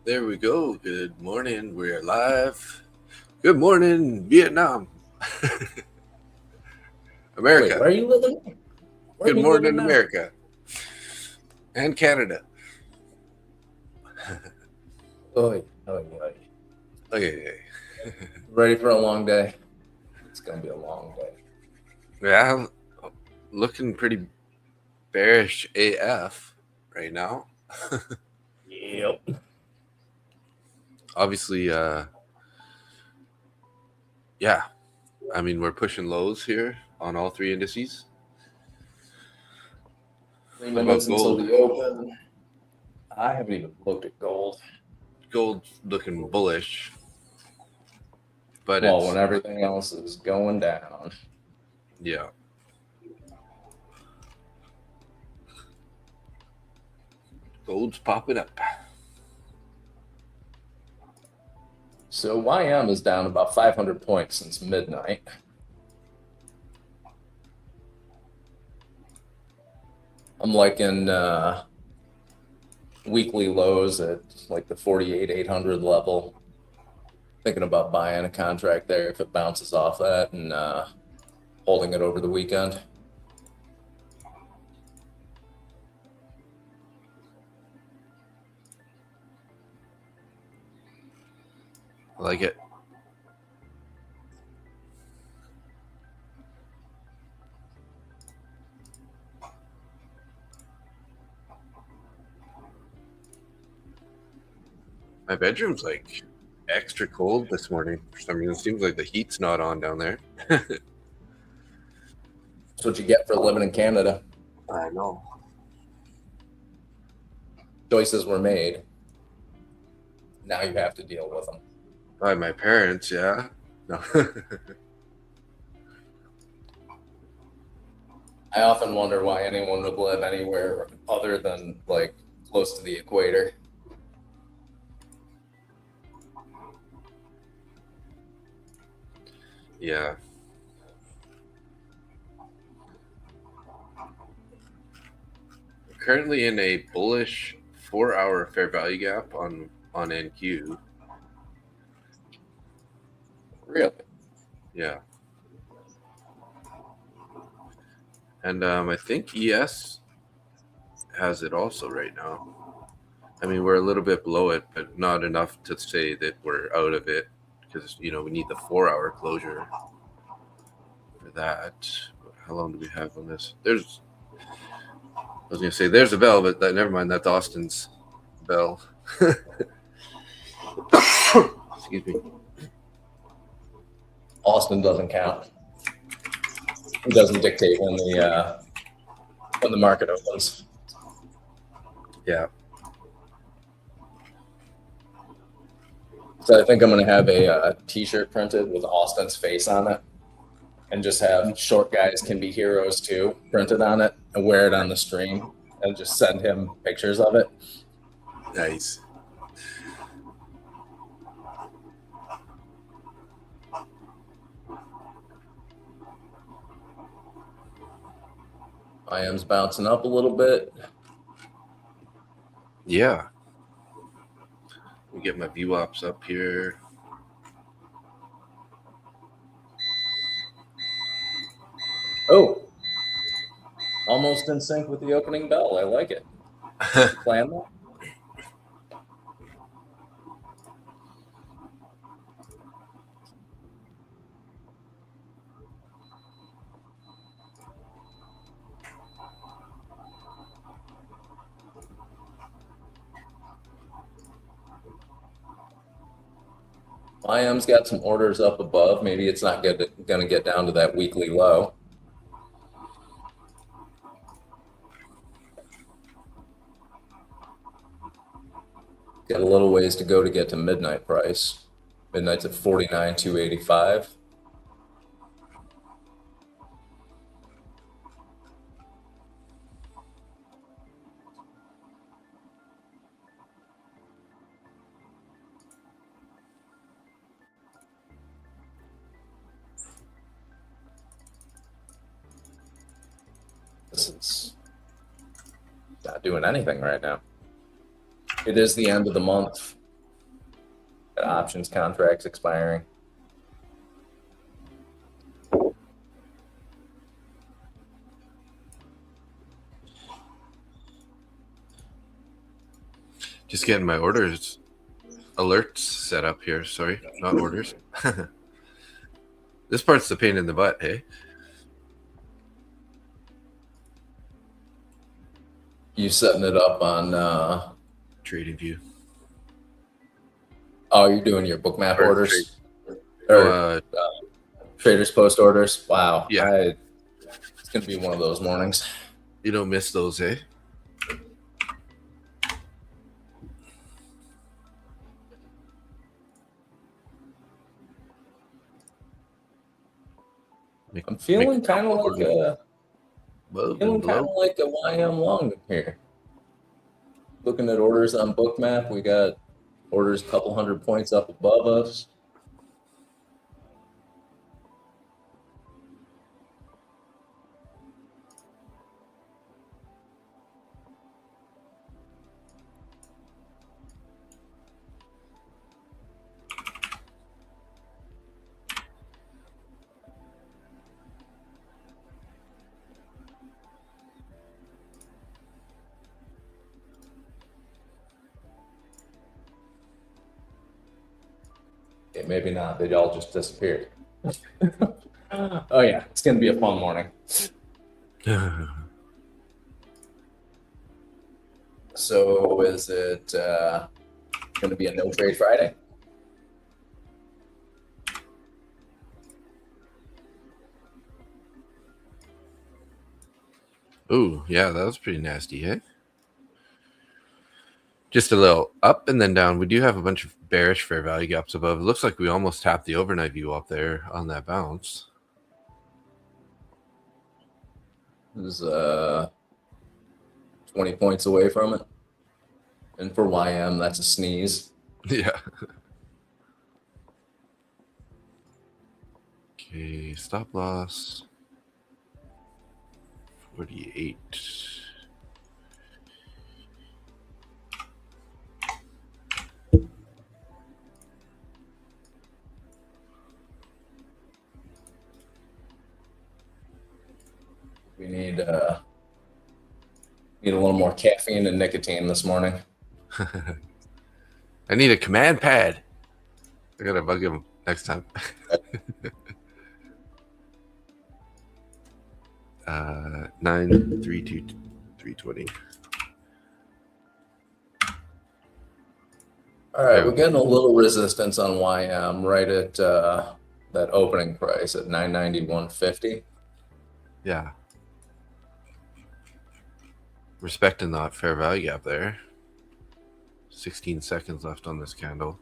There we go. Good morning. We're live. Good morning, Vietnam. Wait, America. where are you living? Where are Good you living morning, now? America. And Canada. Oy. Okay. Ready for a long day? It's gonna be a long day. Yeah, looking pretty bearish AF right now. Yep. Obviously, yeah. I mean, we're pushing lows here on all three indices. 3 minutes until gold? the open. I haven't even looked at gold. Gold's looking bullish, but Well, it's when everything else is going down. yeah. Gold's popping up. So YM is down about 500 points since midnight. I'm liking weekly lows at like the 48,800 level. Thinking about buying a contract there if it bounces off that and holding it over the weekend. I like it. My bedroom's like extra cold this morning for some reason. It seems like the heat's not on down there. That's what you get for living in Canada. I know. Choices were made. Now you have to deal with them. By my parents, yeah. No. I often wonder why anyone would live anywhere other than like close to the equator. Yeah. We're currently in a bullish 4-hour fair value gap on NQ. Really? Yeah. And I think ES has it also right now. I mean, we're a little bit below it, but not enough to say that we're out of it because, we need the 4-hour closure for that. How long do we have on this? I was going to say there's a bell, but never mind. That's Austin's bell. Excuse me. Austin doesn't count. It doesn't dictate when the market opens. Yeah. So I think I'm going to have a T-shirt printed with Austin's face on it, and just have "Short guys can be heroes too" printed on it, and wear it on the stream, and just send him pictures of it. Nice. IM's bouncing up a little bit. Yeah. Let me get my VWAPs up here. Oh, almost in sync with the opening bell. I like it. Plan that. IM's got some orders up above. Maybe it's not going to get down to that weekly low. Got a little ways to go to get to midnight price. Midnight's at 49,285. This is not doing anything right now. It is the end of the month. Got options contracts expiring. Just getting my orders alerts set up here. Sorry, not orders. This part's the pain in the butt, hey? You setting it up on Trading View. oh, you're doing your bookmap Or orders? Oh, Traders Post orders? Wow. yeah. It's gonna be one of those mornings. You don't miss those, eh? I'm feeling kind of like a YM long here. Looking at orders on bookmap, we got orders a couple hundred points up above us. Okay, maybe not. They all just disappeared. Oh yeah, it's gonna be a fun morning. So is it going to be a no trade Friday? Ooh, yeah, that was pretty nasty, eh? Just a little up and then down. We do have a bunch of bearish fair value gaps above. It looks like we almost tapped the overnight view up there on that bounce. It was 20 points away from it. And for YM, that's a sneeze. Yeah. Okay, stop loss 48. We need a little more caffeine and nicotine this morning. I need a command pad. I gotta bug him next time. 932-320. All right, we're getting a little resistance on YM right at that opening price at 991.50. Yeah. Respecting that fair value gap there. 16 seconds left on this candle.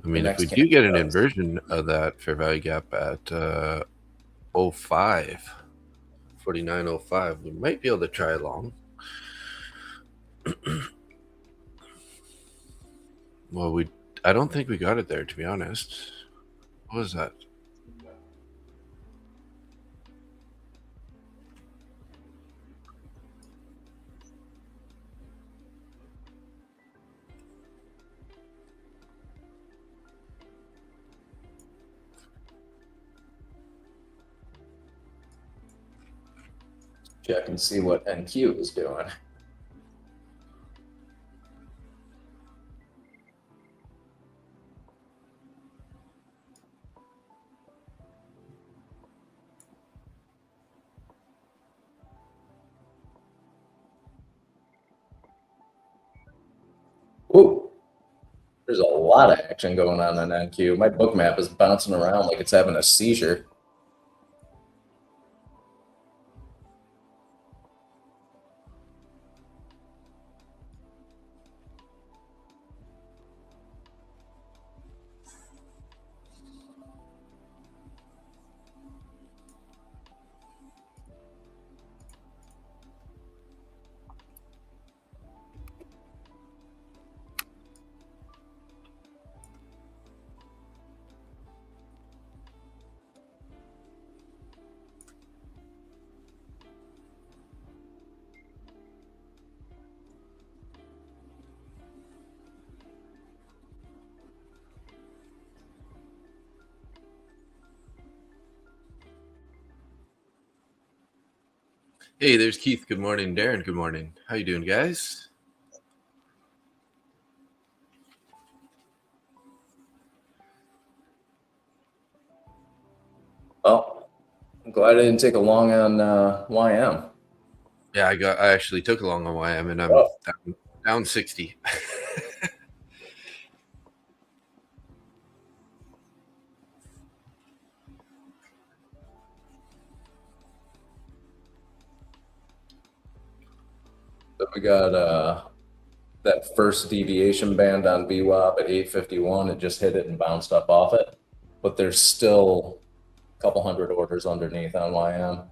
I mean, if we do get an inversion of that fair value gap at 05, 49.05, we might be able to try along. Well, I don't think we got it there, to be honest. What was that? Check and see what NQ is doing. Ooh, there's a lot of action going on NQ. My bookmap is bouncing around like it's having a seizure. Hey, there's Keith. Good morning. Darren, good morning. How you doing, guys? Well, I'm glad I didn't take a long on YM. Yeah, I actually took along on YM and I'm Oh, down 60. so we got that first deviation band on VWAP at 851. It just hit it and bounced up off it, but there's still a couple hundred orders underneath on YM.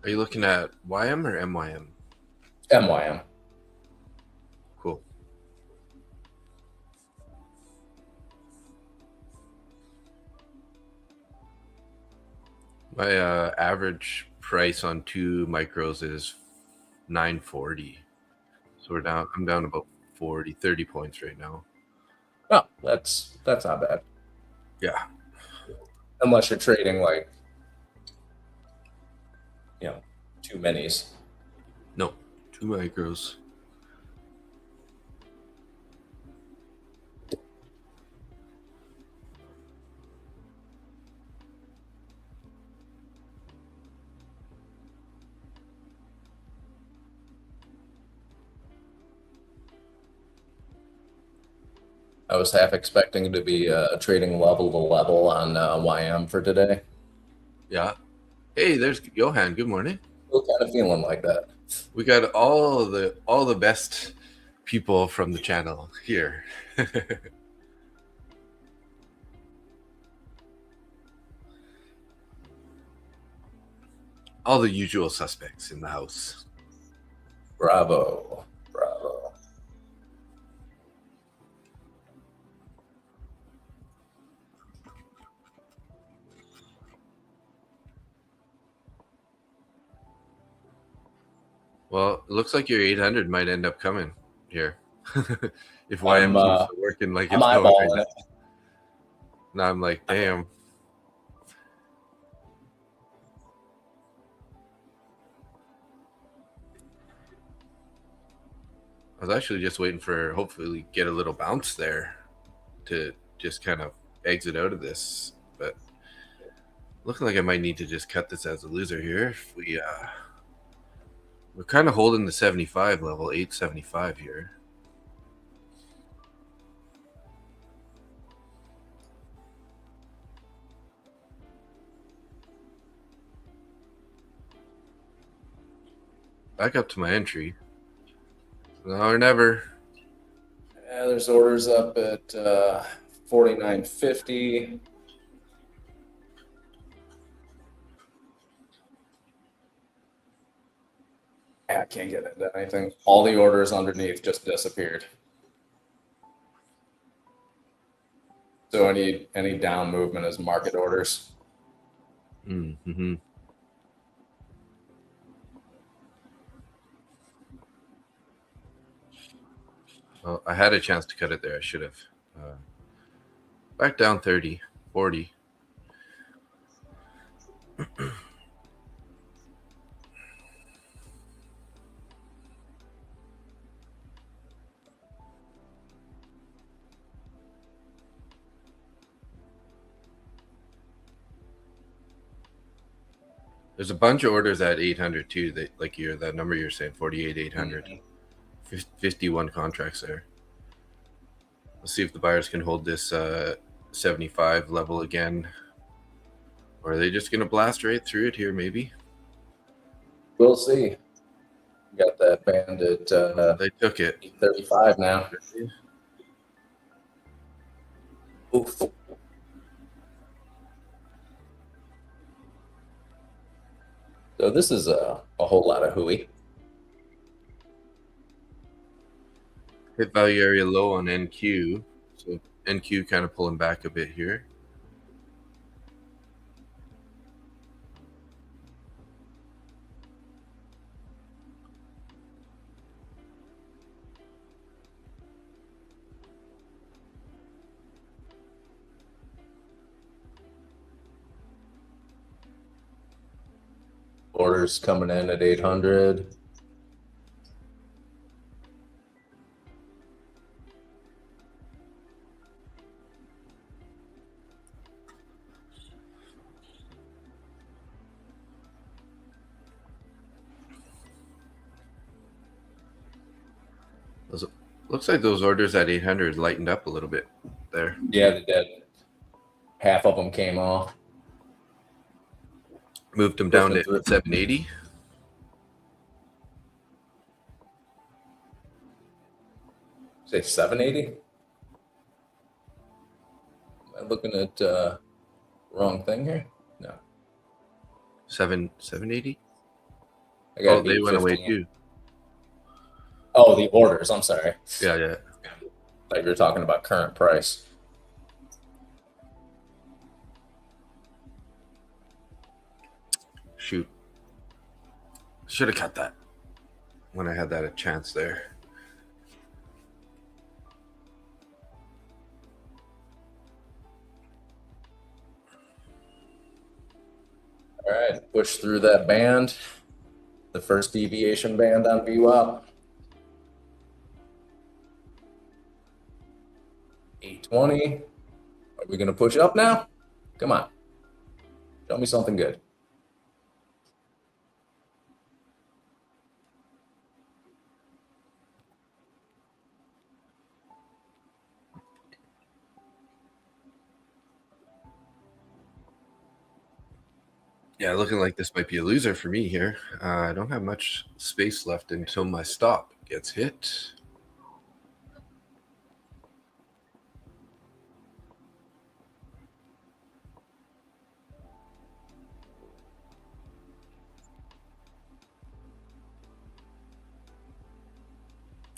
Are you looking at YM or MYM? MYM. Cool. My average price on 2 micros is 940. So I'm down about 30 points right now. Oh, that's not bad. Yeah. Unless you're trading like, two minis. No, 2 micros. I was half expecting to be trading level to level on YM for today. Yeah. Hey, there's Johan. Good morning. Still kind of feeling like that. We got all the best people from the channel here. All the usual suspects in the house. Bravo. Bravo. Well, it looks like your 800 might end up coming here. If I'm YM keeps working like I'm it's going right eyeballing now. it. Now I'm like, damn. I was actually just waiting for hopefully get a little bounce there to just kind of exit out of this. But looking like I might need to just cut this as a loser here. If we're kind of holding the 75 level, 875 here. Back up to my entry. Now or never. Yeah, there's orders up at 49.50. I can't get into anything. All the orders underneath just disappeared. So any down movement is market orders. Mm-hmm. Well, I had a chance to cut it there. I should have. Back down 30, 40. There's a bunch of orders at 800 too. That like that number you're saying, 48, 800. 51 contracts there. Let's see if the buyers can hold this 75 level again. Or are they just going to blast right through it here, maybe? We'll see. Got that band at They took it. 835 now. Oof. So this is a whole lot of hooey. Hit value area low on NQ. So NQ kind of pulling back a bit here. Orders coming in at 800. Looks like those orders at 800 lightened up a little bit there. Yeah, they did. Half of them came off. Moved them down to 780. Say 780? Am I looking at wrong thing here? No. 780. Oh, they went away too. Oh, the orders. I'm sorry. Yeah. Like you're talking about current price. Shoot. Should have cut that when I had that a chance there. All right, push through that band. The first deviation band on VWAP. 820. Are we going to push up now? Come on. Show me something good. Yeah, looking like this might be a loser for me here. I don't have much space left until my stop gets hit.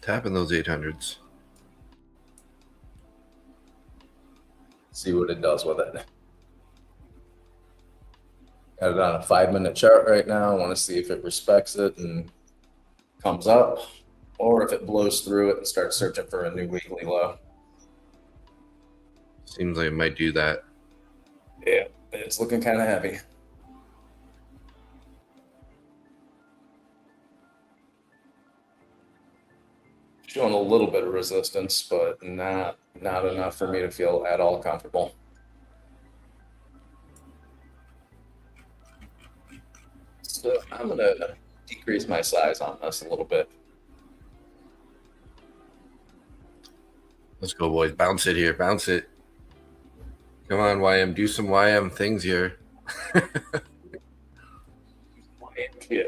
Tapping those 800s. See what it does with it. Got it on a 5-minute chart right now. I want to see if it respects it and comes up, or if it blows through it and starts searching for a new weekly low. Seems like it might do that. Yeah, it's looking kind of heavy. Showing a little bit of resistance, but not enough for me to feel at all comfortable. So I'm going to decrease my size on this a little bit. Let's go, boys. Bounce it here. Bounce it. Come on, YM. Do some YM things here. Yeah.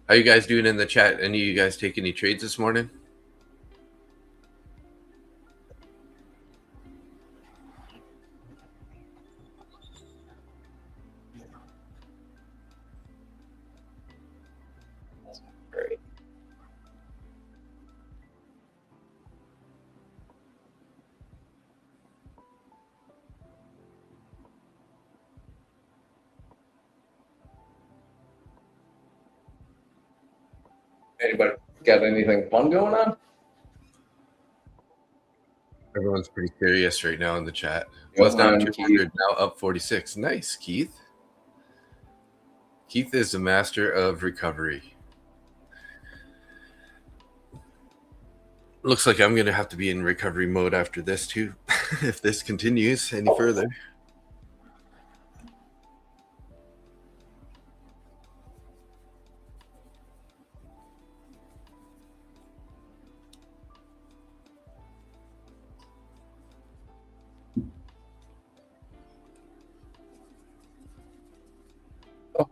How you guys doing in the chat? Any of you guys take any trades this morning? Great. Anybody got anything fun going on? Everyone's pretty curious right now in the chat. Was down 200, now up 46. Nice, Keith. Keith is a master of recovery. Looks like I'm going to have to be in recovery mode after this too, if this continues any further.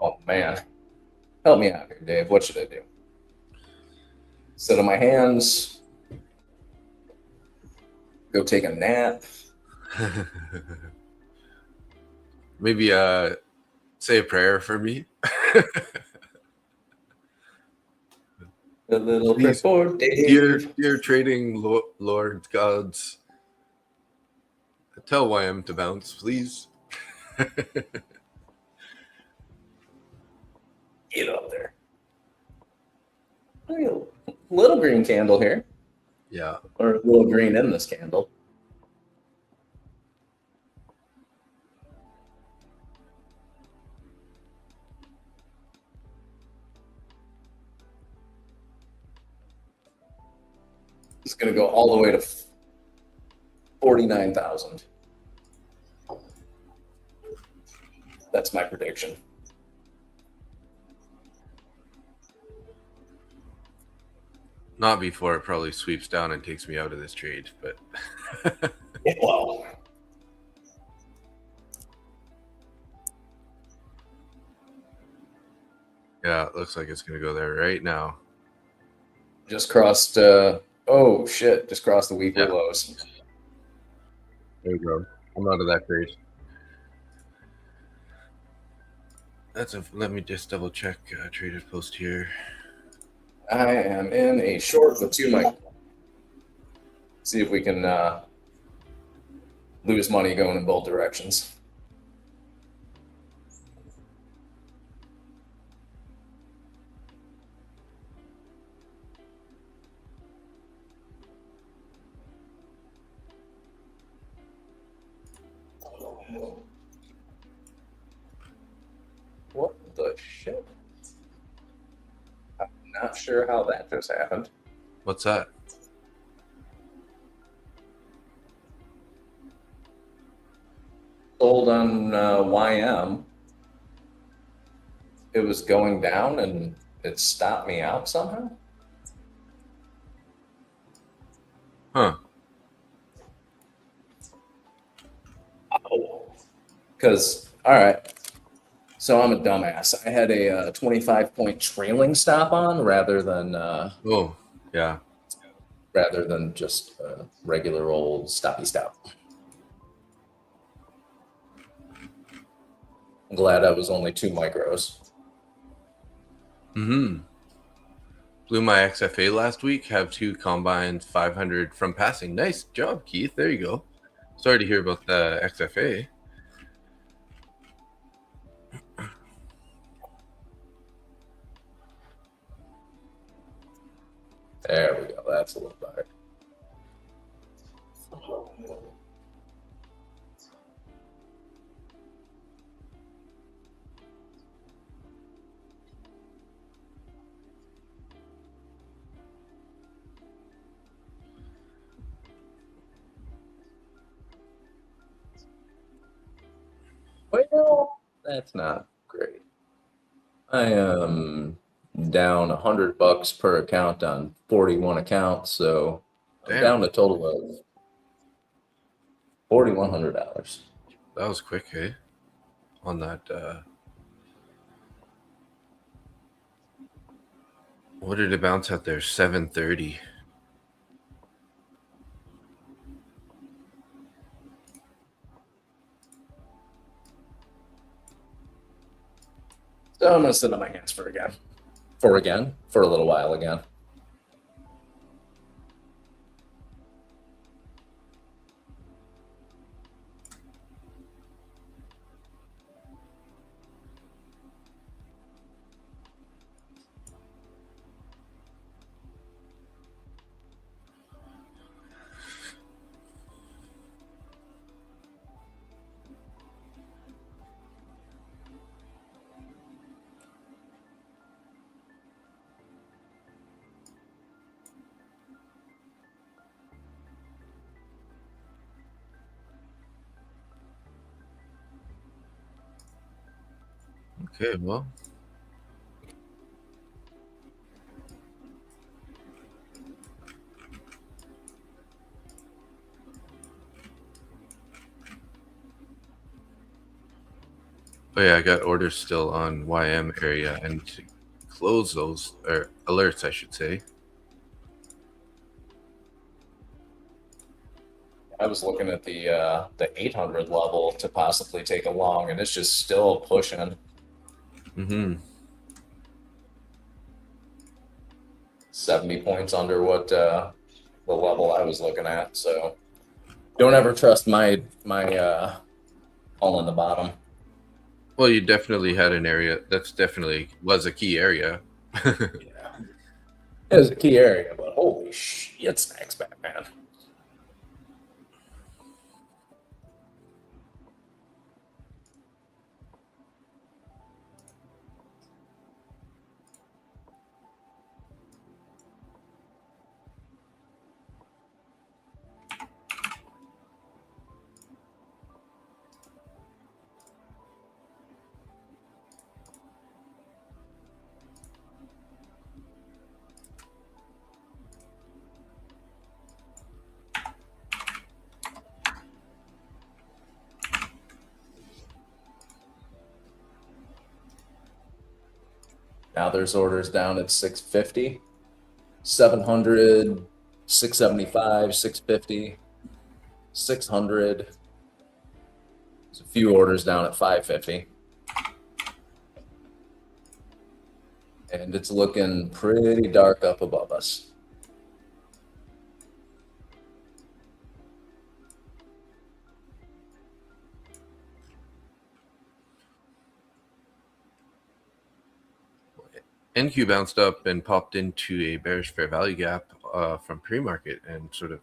Oh, man. Help me out here, Dave. What should I do? Sit on my hands? Go take a nap? Maybe say a prayer for me. A little bit for Dave. Dear trading lord gods, tell YM to bounce, please. Get up there. Little green candle here, Yeah. or a little green in this candle. It's going to go all the way to 49,000. That's my prediction. Not before it probably sweeps down and takes me out of this trade, but Well, yeah, it looks like it's going to go there right now. just crossed. Oh shit! Just crossed the weekly lows. There we go. I'm out of that trade. Let me just double check traded post here. I am in a short with 2 mic. See if we can lose money going in both directions. What the shit? I'm not sure how that just happened. What's that? Sold on YM. It was going down and it stopped me out somehow. Huh. Oh. Because, all right. So I'm a dumbass. I had a 25-point trailing stop on rather than Oh, yeah. Just a regular old stoppy stop. I'm glad I was only 2 micros. Mm-hmm. Blew my XFA last week. Have 2 combined 500 from passing. Nice job, Keith. There you go. Sorry to hear about the XFA. There we go. That's a little better. Well, that's not great. I am down $100 per account on 41 accounts, so I'm Damn. down a total of $4,100. That was quick, hey? On that. What did it bounce out there? 730. So I'm gonna sit on my hands for a little while again. Okay, well. Oh yeah, I got orders still on YM area, and to close those, or alerts, I should say. I was looking at the 800 level to possibly take a long, and it's just still pushing. Mm-hmm. 70 points under what the level I was looking at. So don't ever trust my all in the bottom. Well, you definitely had an area that's definitely was a key area. Yeah. It was a key area, but holy shit, snacks, Batman. Now there's orders down at 650, 700, 675, 650, 600. There's a few orders down at 550. And it's looking pretty dark up above us. NQ bounced up and popped into a bearish fair value gap from pre-market and sort of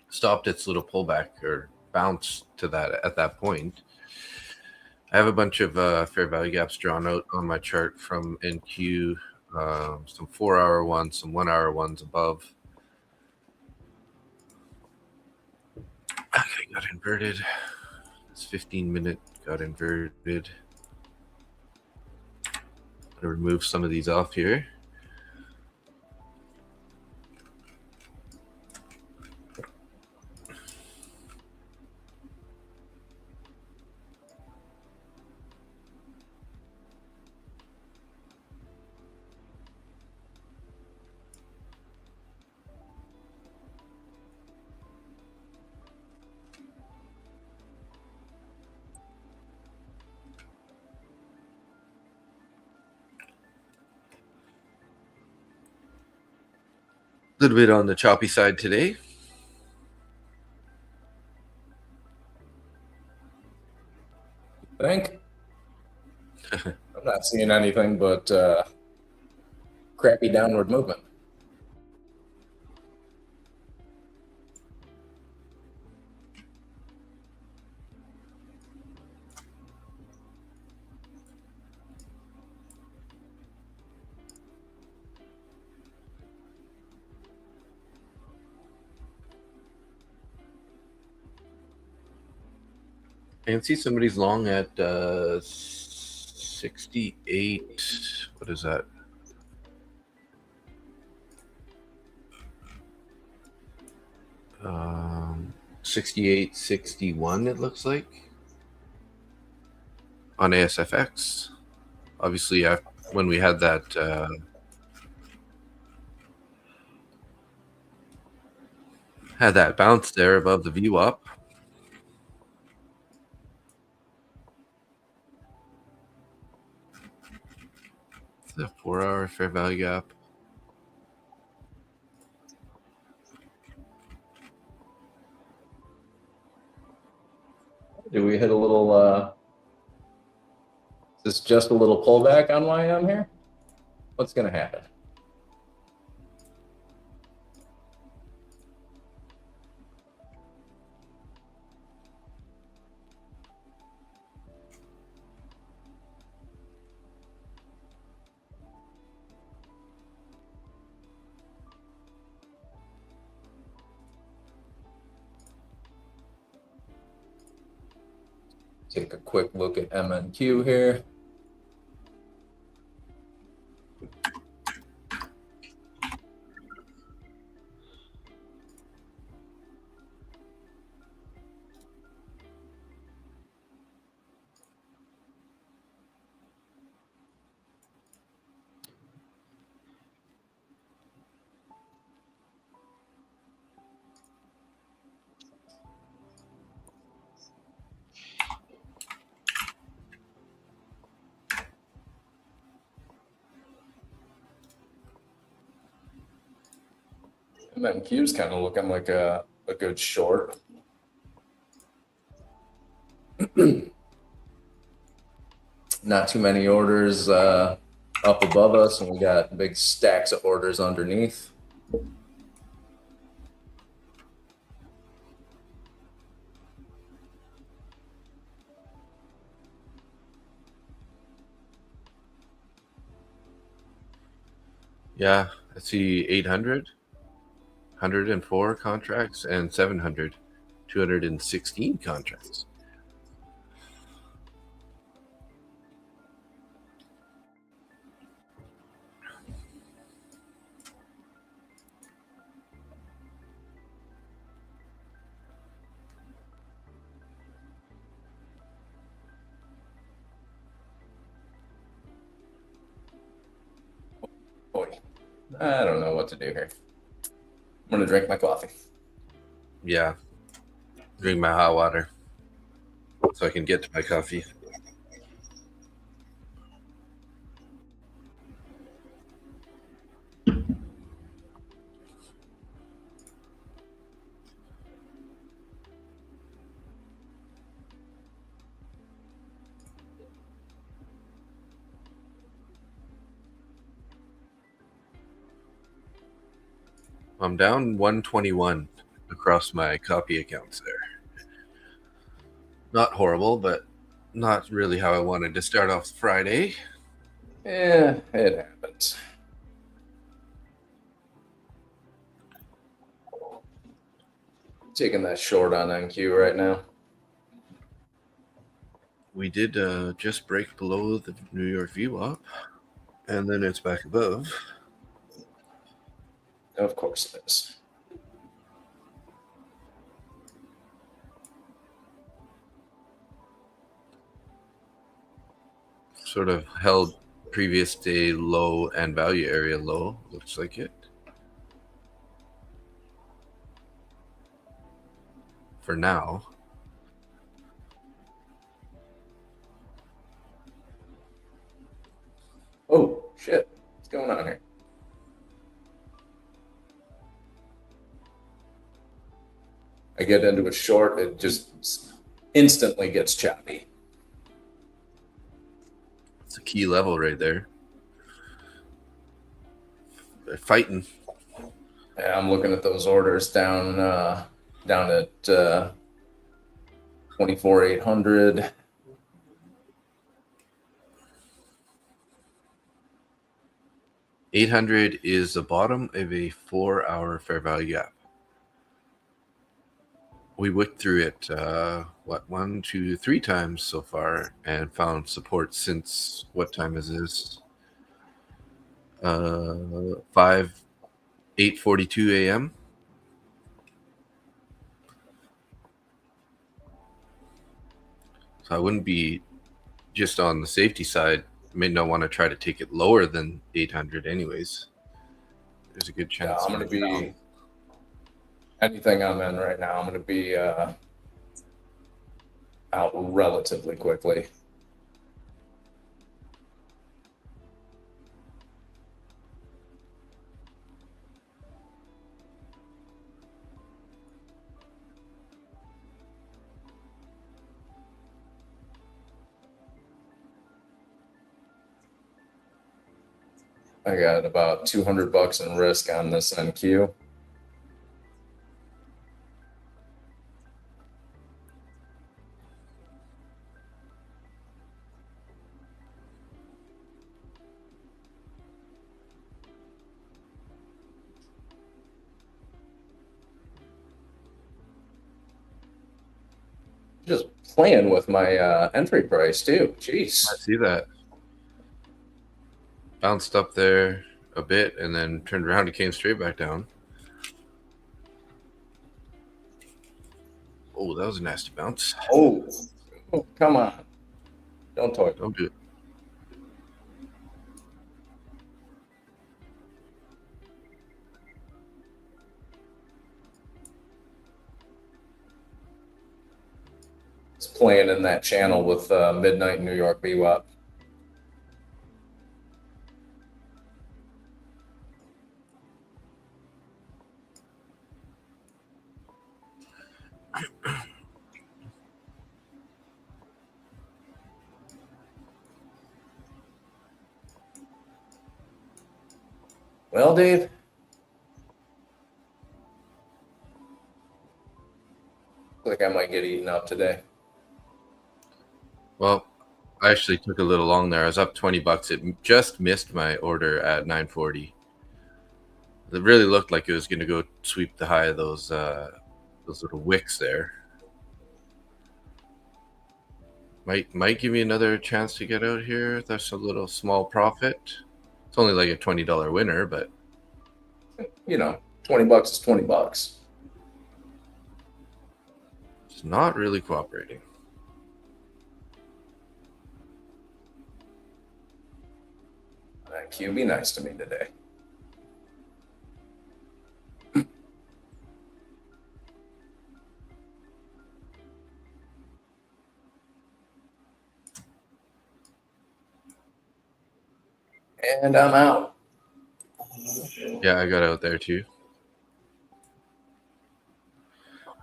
stopped its little pullback or bounce to that at that point. I have a bunch of fair value gaps drawn out on my chart from NQ, some 4-hour ones, some 1-hour ones above. Okay, got inverted. This 15-minute got inverted. I'm gonna remove some of these off here. A little bit on the choppy side today. Think? I'm not seeing anything but crappy downward movement. I can see somebody's long at 68. What is that? Um, 68, 61, it looks like. On ASFX. Obviously, when we had that bounce there above the view up. The 4-hour fair value gap. Do we hit a little, is this just a little pullback on YM here? What's going to happen? Take a quick look at MNQ here. MNQ is kind of looking like a good short. Not too many orders up above us, and we got big stacks of orders underneath. Yeah, I see 800, 104 contracts, and 700, 216 contracts. Boy, I don't know what to do here. I'm gonna drink my coffee. Yeah, drink my hot water so I can get to my coffee. I'm down 121 across my copy accounts there. Not horrible, but not really how I wanted to start off Friday. Yeah, it happens. Taking that short on NQ right now. We did just break below the New York VWAP, and then it's back above. Of course it is. Sort of held previous day low and value area low, looks like it. For now. Oh, shit. What's going on here? I get into a short, it just instantly gets choppy. It's a key level right there. They're fighting. Yeah, I'm looking at those orders down at 24,800. $800 is the bottom of a 4-hour fair value gap. We wicked through it, 1, 2, 3 times so far, and found support since, what time is this? 8:42 a.m. So I wouldn't be just on the safety side. May not want to try to take it lower than 800 anyways. There's a good chance. Yeah, I'm going to be anything I'm in right now. I'm going to be out relatively quickly. I got about $200 in risk on this NQ. Just playing with my entry price too. Jeez. I see that. Bounced up there a bit and then turned around and came straight back down. Oh, that was a nasty bounce. Oh, come on. Don't toy. Don't do it. It's playing in that channel with Midnight New York VWAP. Well, Dave, looks like I might get eaten up today. Well, I actually took a little long there. I was up $20. It just missed my order at 940. It really looked like it was going to go sweep the high of those little wicks there. Might give me another chance to get out here. That's a little small profit. It's only like a $20 winner, but You know, $20 is $20. it's not really cooperating. MNQ, be nice to me today. And I'm out. Yeah, I got out there too.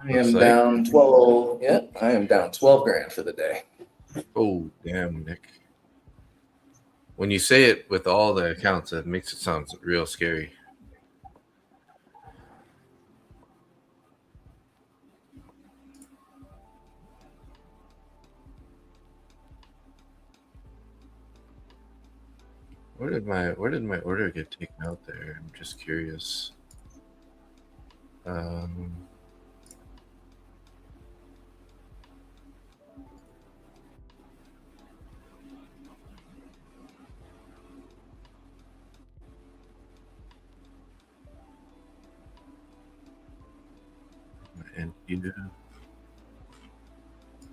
I am down 12. Yeah, I am down 12 grand for the day. Oh, damn, Nick. When you say it with all the accounts, it makes it sound real scary. Where did my order get taken out there? I'm just curious. And you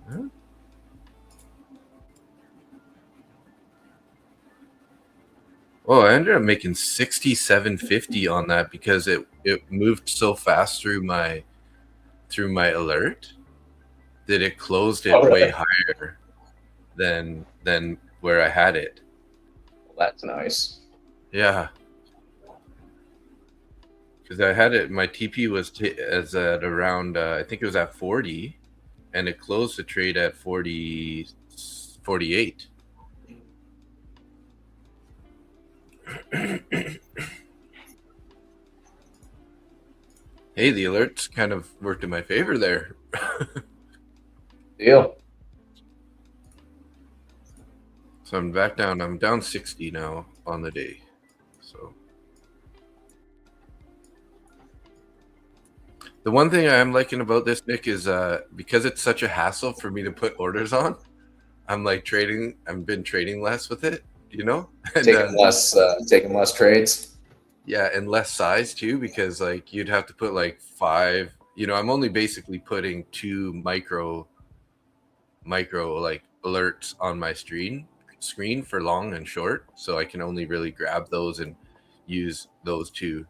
huh? Oh, I ended up making 67.50 on that because it moved so fast through my alert that it closed it way higher than where I had it. Well, that's nice. Yeah, because I had it. My TP was as at around I think it was at 40, and it closed the trade at 48. Hey, the alerts kind of worked in my favor there. Deal. So I'm back down. I'm down 60 now on the day. So the one thing I am liking about this, Nick, is because it's such a hassle for me to put orders on, I'm like trading. I've been trading less with it, you know, and, taking less trades. yeah, and less size too, because like you'd have to put like 5. You know, I'm only basically putting 2 micro like alerts on my screen for long and short, so I can only really grab those and use those 2.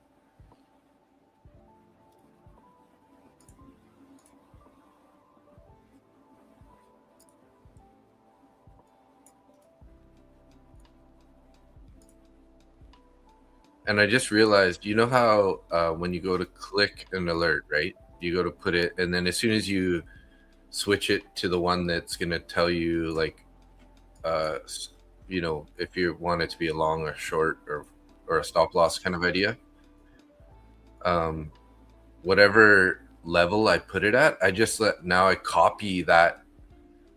And I just realized, you know how when you go to click an alert, right? You go to put it, and then as soon as you switch it to the one that's going to tell you, like, you know, if you want it to be a long or short or a stop loss kind of idea, whatever level I put it at, I just now I copy that.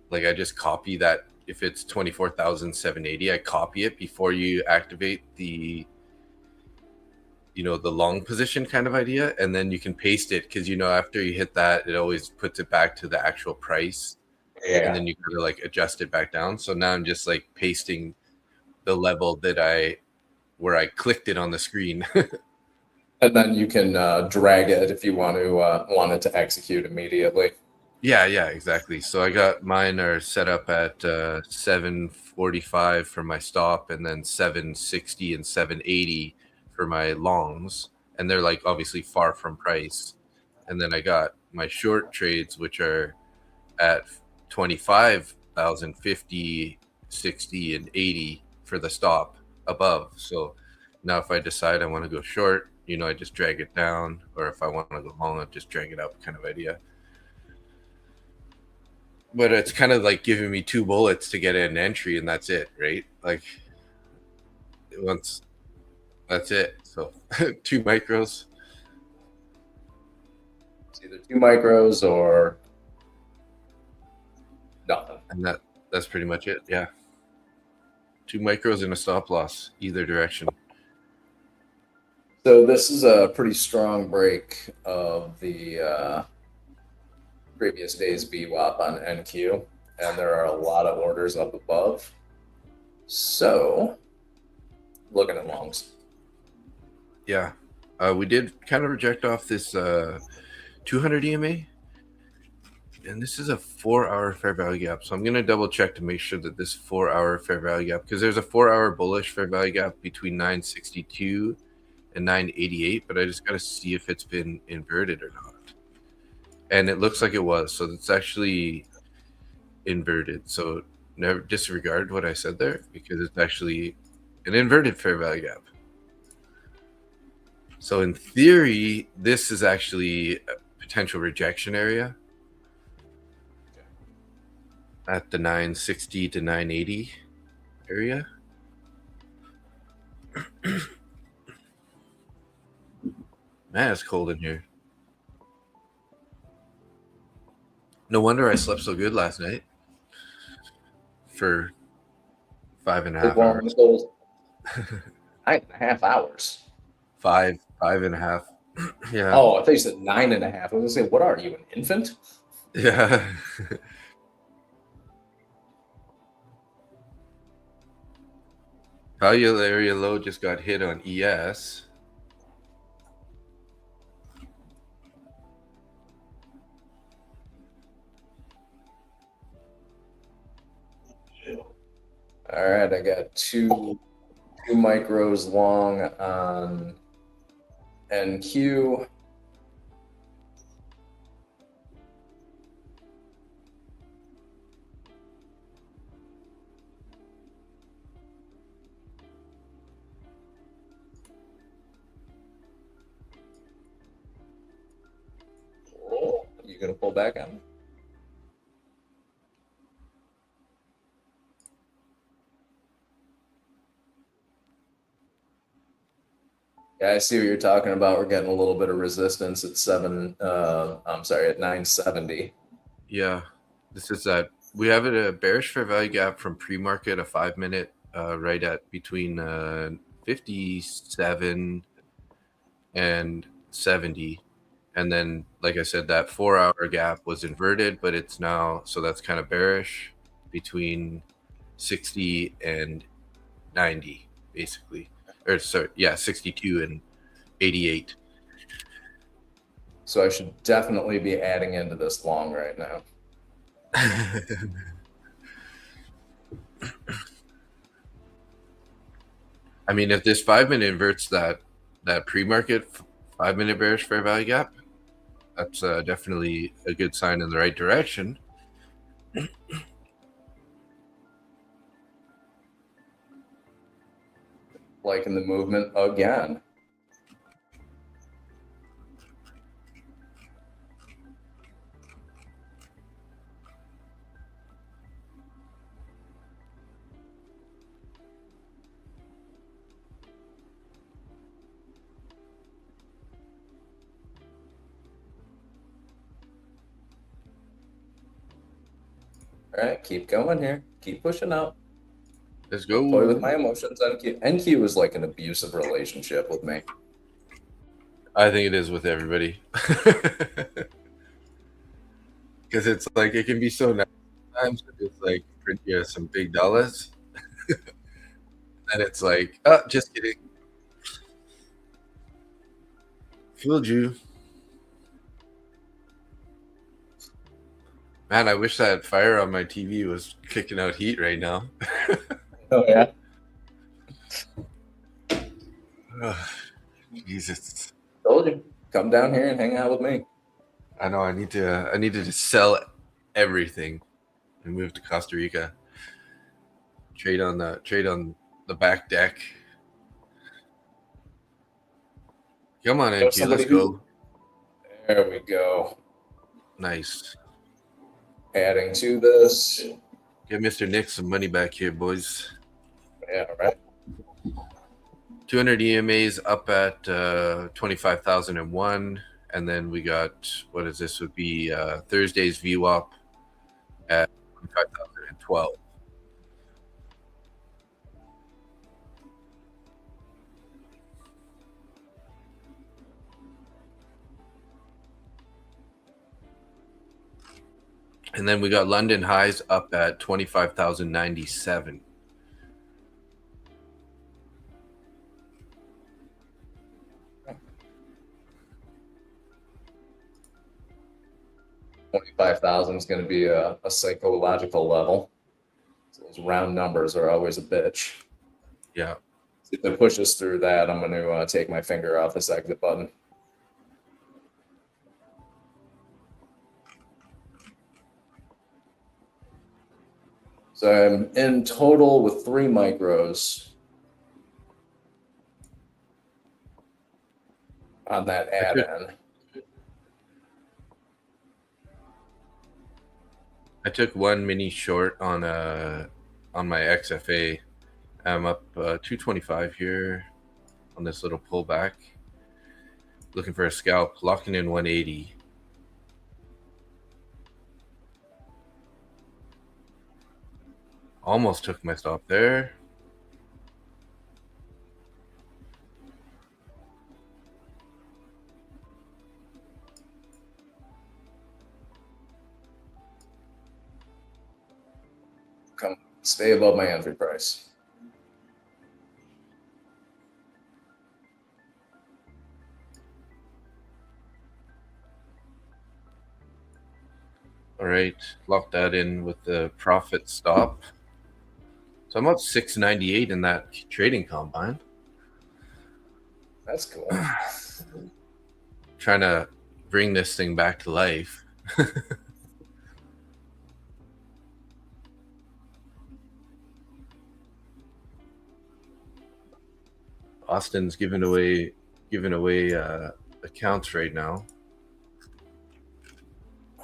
Like, I just copy that. If it's 24,780, I copy it before you activate the, you know, the long position kind of idea, and then you can paste it, because, you know, after you hit that, it always puts it back to the actual price. Yeah. And then you gotta like adjust it back down. So now I'm just like pasting the level that where I clicked it on the screen. And then you can drag it if you want it to execute immediately. Yeah, exactly. So I got mine are set up at 745 for my stop, and then 760 and 780 for my longs, and they're like obviously far from price. And then I got my short trades, which are at 25,000, 50, 60, and 80 for the stop above. So now if I decide I want to go short, you know, I just drag it down, or if I want to go long, I just drag it up kind of idea. But it's kind of like giving me 2 bullets to get an entry, and that's it, right? Like once That's it. So 2 micros. It's either 2 micros or nothing. And that's pretty much it. Yeah. 2 micros and a stop loss, either direction. So this is a pretty strong break of the previous day's VWAP on NQ, and there are a lot of orders up above. So looking at longs. Yeah. We did kind of reject off this 200 EMA. And this is a 4-hour fair value gap. So I'm going to double check to make sure that this 4-hour fair value gap, because there's a 4-hour bullish fair value gap between 962 and 988, but I just got to see if it's been inverted or not. And it looks like it was. So it's actually inverted. So never disregard what I said there, because it's actually an inverted fair value gap. So in theory, this is actually a potential rejection area at the 960 to 980 area. Man, it's cold in here. No wonder I slept so good last night for 5.5 hours. 9.5 hours. Five and a half. Yeah. Oh, I thought you said 9.5. I was gonna say, what are you, an infant? Yeah. Value area low just got hit on ES. All right, I got two micros long on NQ. You gonna pull back on me? Yeah, I see what you're talking about. We're getting a little bit of resistance at at 970. Yeah. This is that we have a bearish fair value gap from pre-market, a 5-minute, right at between 57 and 70. And then, like I said, that 4-hour gap was inverted, but it's now, so that's kind of bearish between 60 and 90, basically. Or sorry, yeah, 62 and 88. So I should definitely be adding into this long right now. I mean, if this 5-minute inverts that pre-market 5-minute bearish fair value gap, that's definitely a good sign in the right direction. Liking the movement again. All right, keep going here. Keep pushing out. Let's go. Toy with my emotions. NQ is like an abusive relationship with me. I think it is with everybody. Because it's like, it can be so nice sometimes. It's like, print you some big dollars. And it's like, oh, just kidding. Fooled you. Man, I wish that fire on my TV was kicking out heat right now. Oh, yeah? Oh, Jesus. Told you. Come down here and hang out with me. I know I need to just sell everything and move to Costa Rica. Trade on the back deck. Come on, NQ, let's go. There we go. Nice. Adding to this. Give Mr. Nick some money back here, boys. Yeah, right. 200 EMAs up at 25,001. And then we got, what is this? Would be Thursday's VWAP at 25,012. And then we got London highs up at 25,097. $25,000 is going to be a psychological level. So those round numbers are always a bitch. Yeah. If it pushes through that, I'm going to take my finger off this exit button. So I'm in total with 3 micros on that add-in. I took one mini short on my XFA. I'm up 225 here on this little pullback. Looking for a scalp, locking in 180. Almost took my stop there. Come stay above my entry price. All right, lock that in with the profit stop. So I'm up 698 in that trading combine. That's cool. Trying to bring this thing back to life. Austin's giving away accounts right now.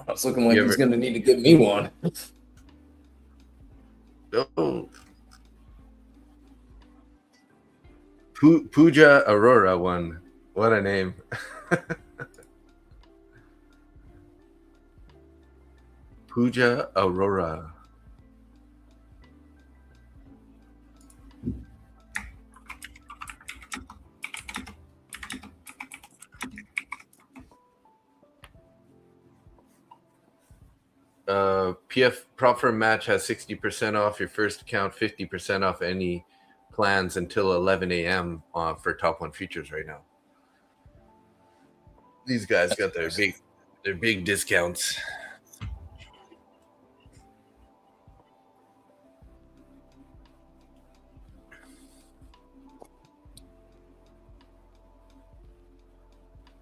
It's looking like he's going to need to give me one. Oh. Pooja Aurora won. What a name. Pooja Aurora. PF prop firm match has 60% off your first account, 50% off any plans until 11 a.m. For Top 1 Futures right now. These guys got their big discounts.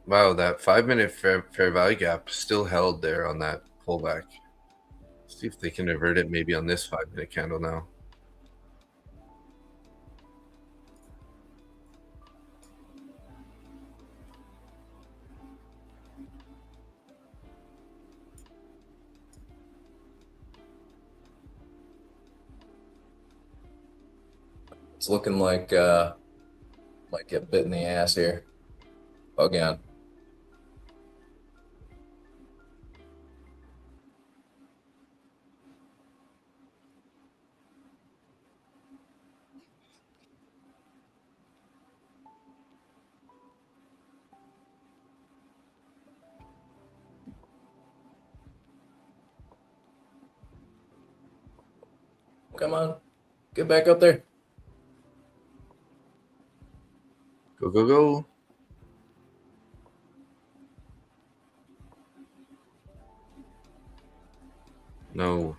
Wow, that 5-minute fair value gap still held there on that pullback. Let's see if they can avert it maybe on this 5-minute candle now. It's looking like might get bit in the ass here again. Come on, get back up there. Go, go, go. No.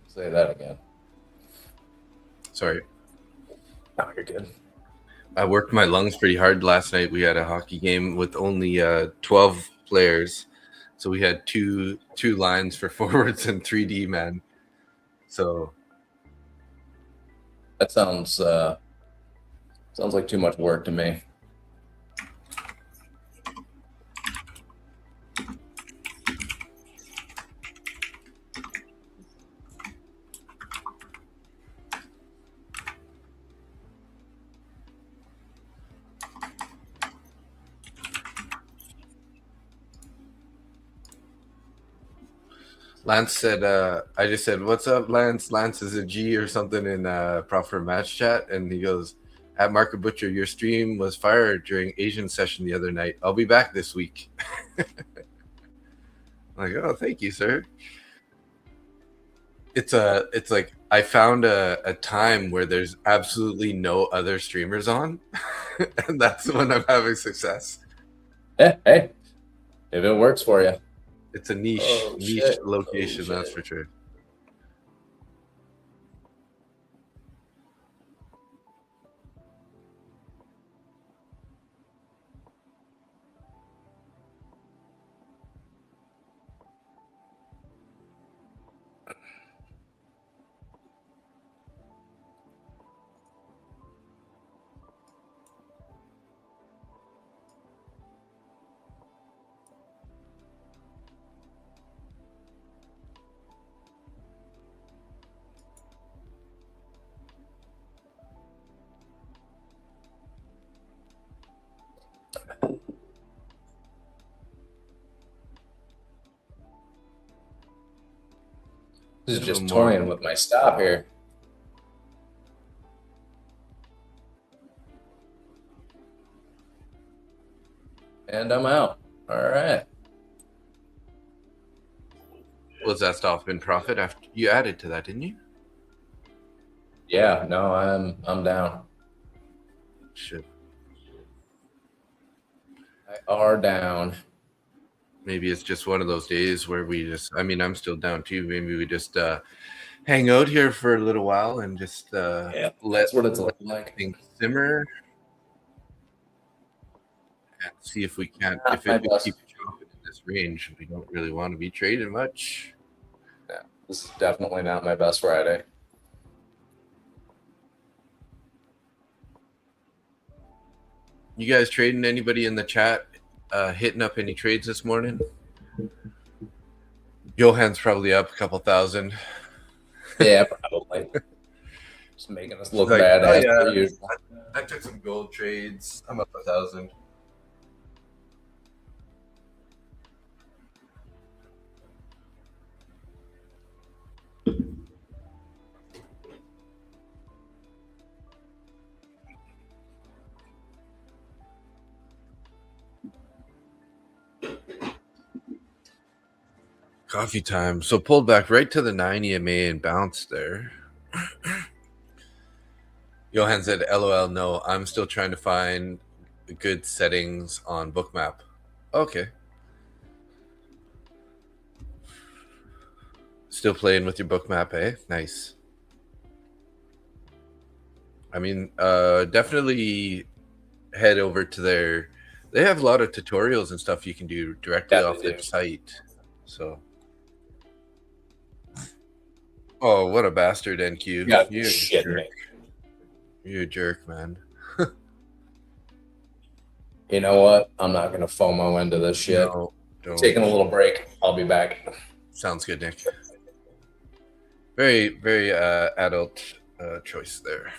Say that again. Sorry. Oh, you're good. I worked my lungs pretty hard last night. We had a hockey game with only 12 players. So we had two lines for forwards and 3D man. So That sounds like too much work to me. Lance said, I just said, "What's up, Lance?" Lance is a G or something in Proper Match Chat, and he goes, "At Market Butcher, your stream was fired during Asian session the other night. I'll be back this week." I'm like, oh, thank you, sir. It's like I found a time where there's absolutely no other streamers on, and that's when I'm having success. Hey, if it works for you. It's a niche location, that's for sure. This is just toying with my stop here. And I'm out. All right. Was that stop in profit after you added to that, didn't you? Yeah, no, I'm down. Shit. I are down. Maybe it's just one of those days where we just, I mean, I'm still down too. Maybe we just hang out here for a little while and just that's what it's looking like. Things simmer and see if we can't, if it keeps dropping in this range. We don't really want to be trading much. Yeah, this is definitely not my best Friday. You guys trading? Anybody in the chat hitting up any trades this morning? Johan's probably up a couple thousand. Yeah, probably. Just making us look bad as per usual. I took some gold trades. I'm up 1,000. Coffee time. So pulled back right to the 9 EMA and bounced there. Johan said, LOL, no, I'm still trying to find good settings on Bookmap. Okay. Still playing with your Bookmap, eh? Nice. I mean, definitely head over to their... They have a lot of tutorials and stuff you can do directly off their site. So... Oh, what a bastard, NQ. You're shit, a jerk. You're a jerk, man. You know what? I'm not going to FOMO into this shit. No, don't. Taking a little break. I'll be back. Sounds good, Nick. Very, very adult choice there.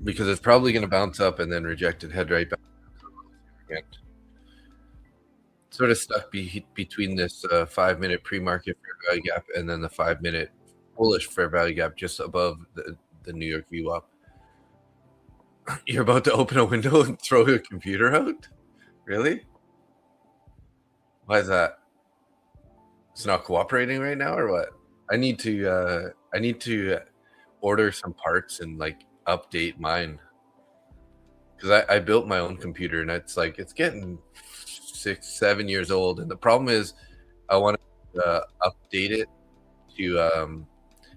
Because it's probably going to bounce up and then reject and head right back. Sort of stuck between this 5-minute pre-market fair value gap and then the 5-minute bullish fair value gap just above the New York VWAP. You're about to open a window and throw your computer out? Really? Why is that? It's not cooperating right now, or what? I need to order some parts and like update mine, because I built my own computer and it's like it's getting 6-7 years old, and the problem is I want to update it to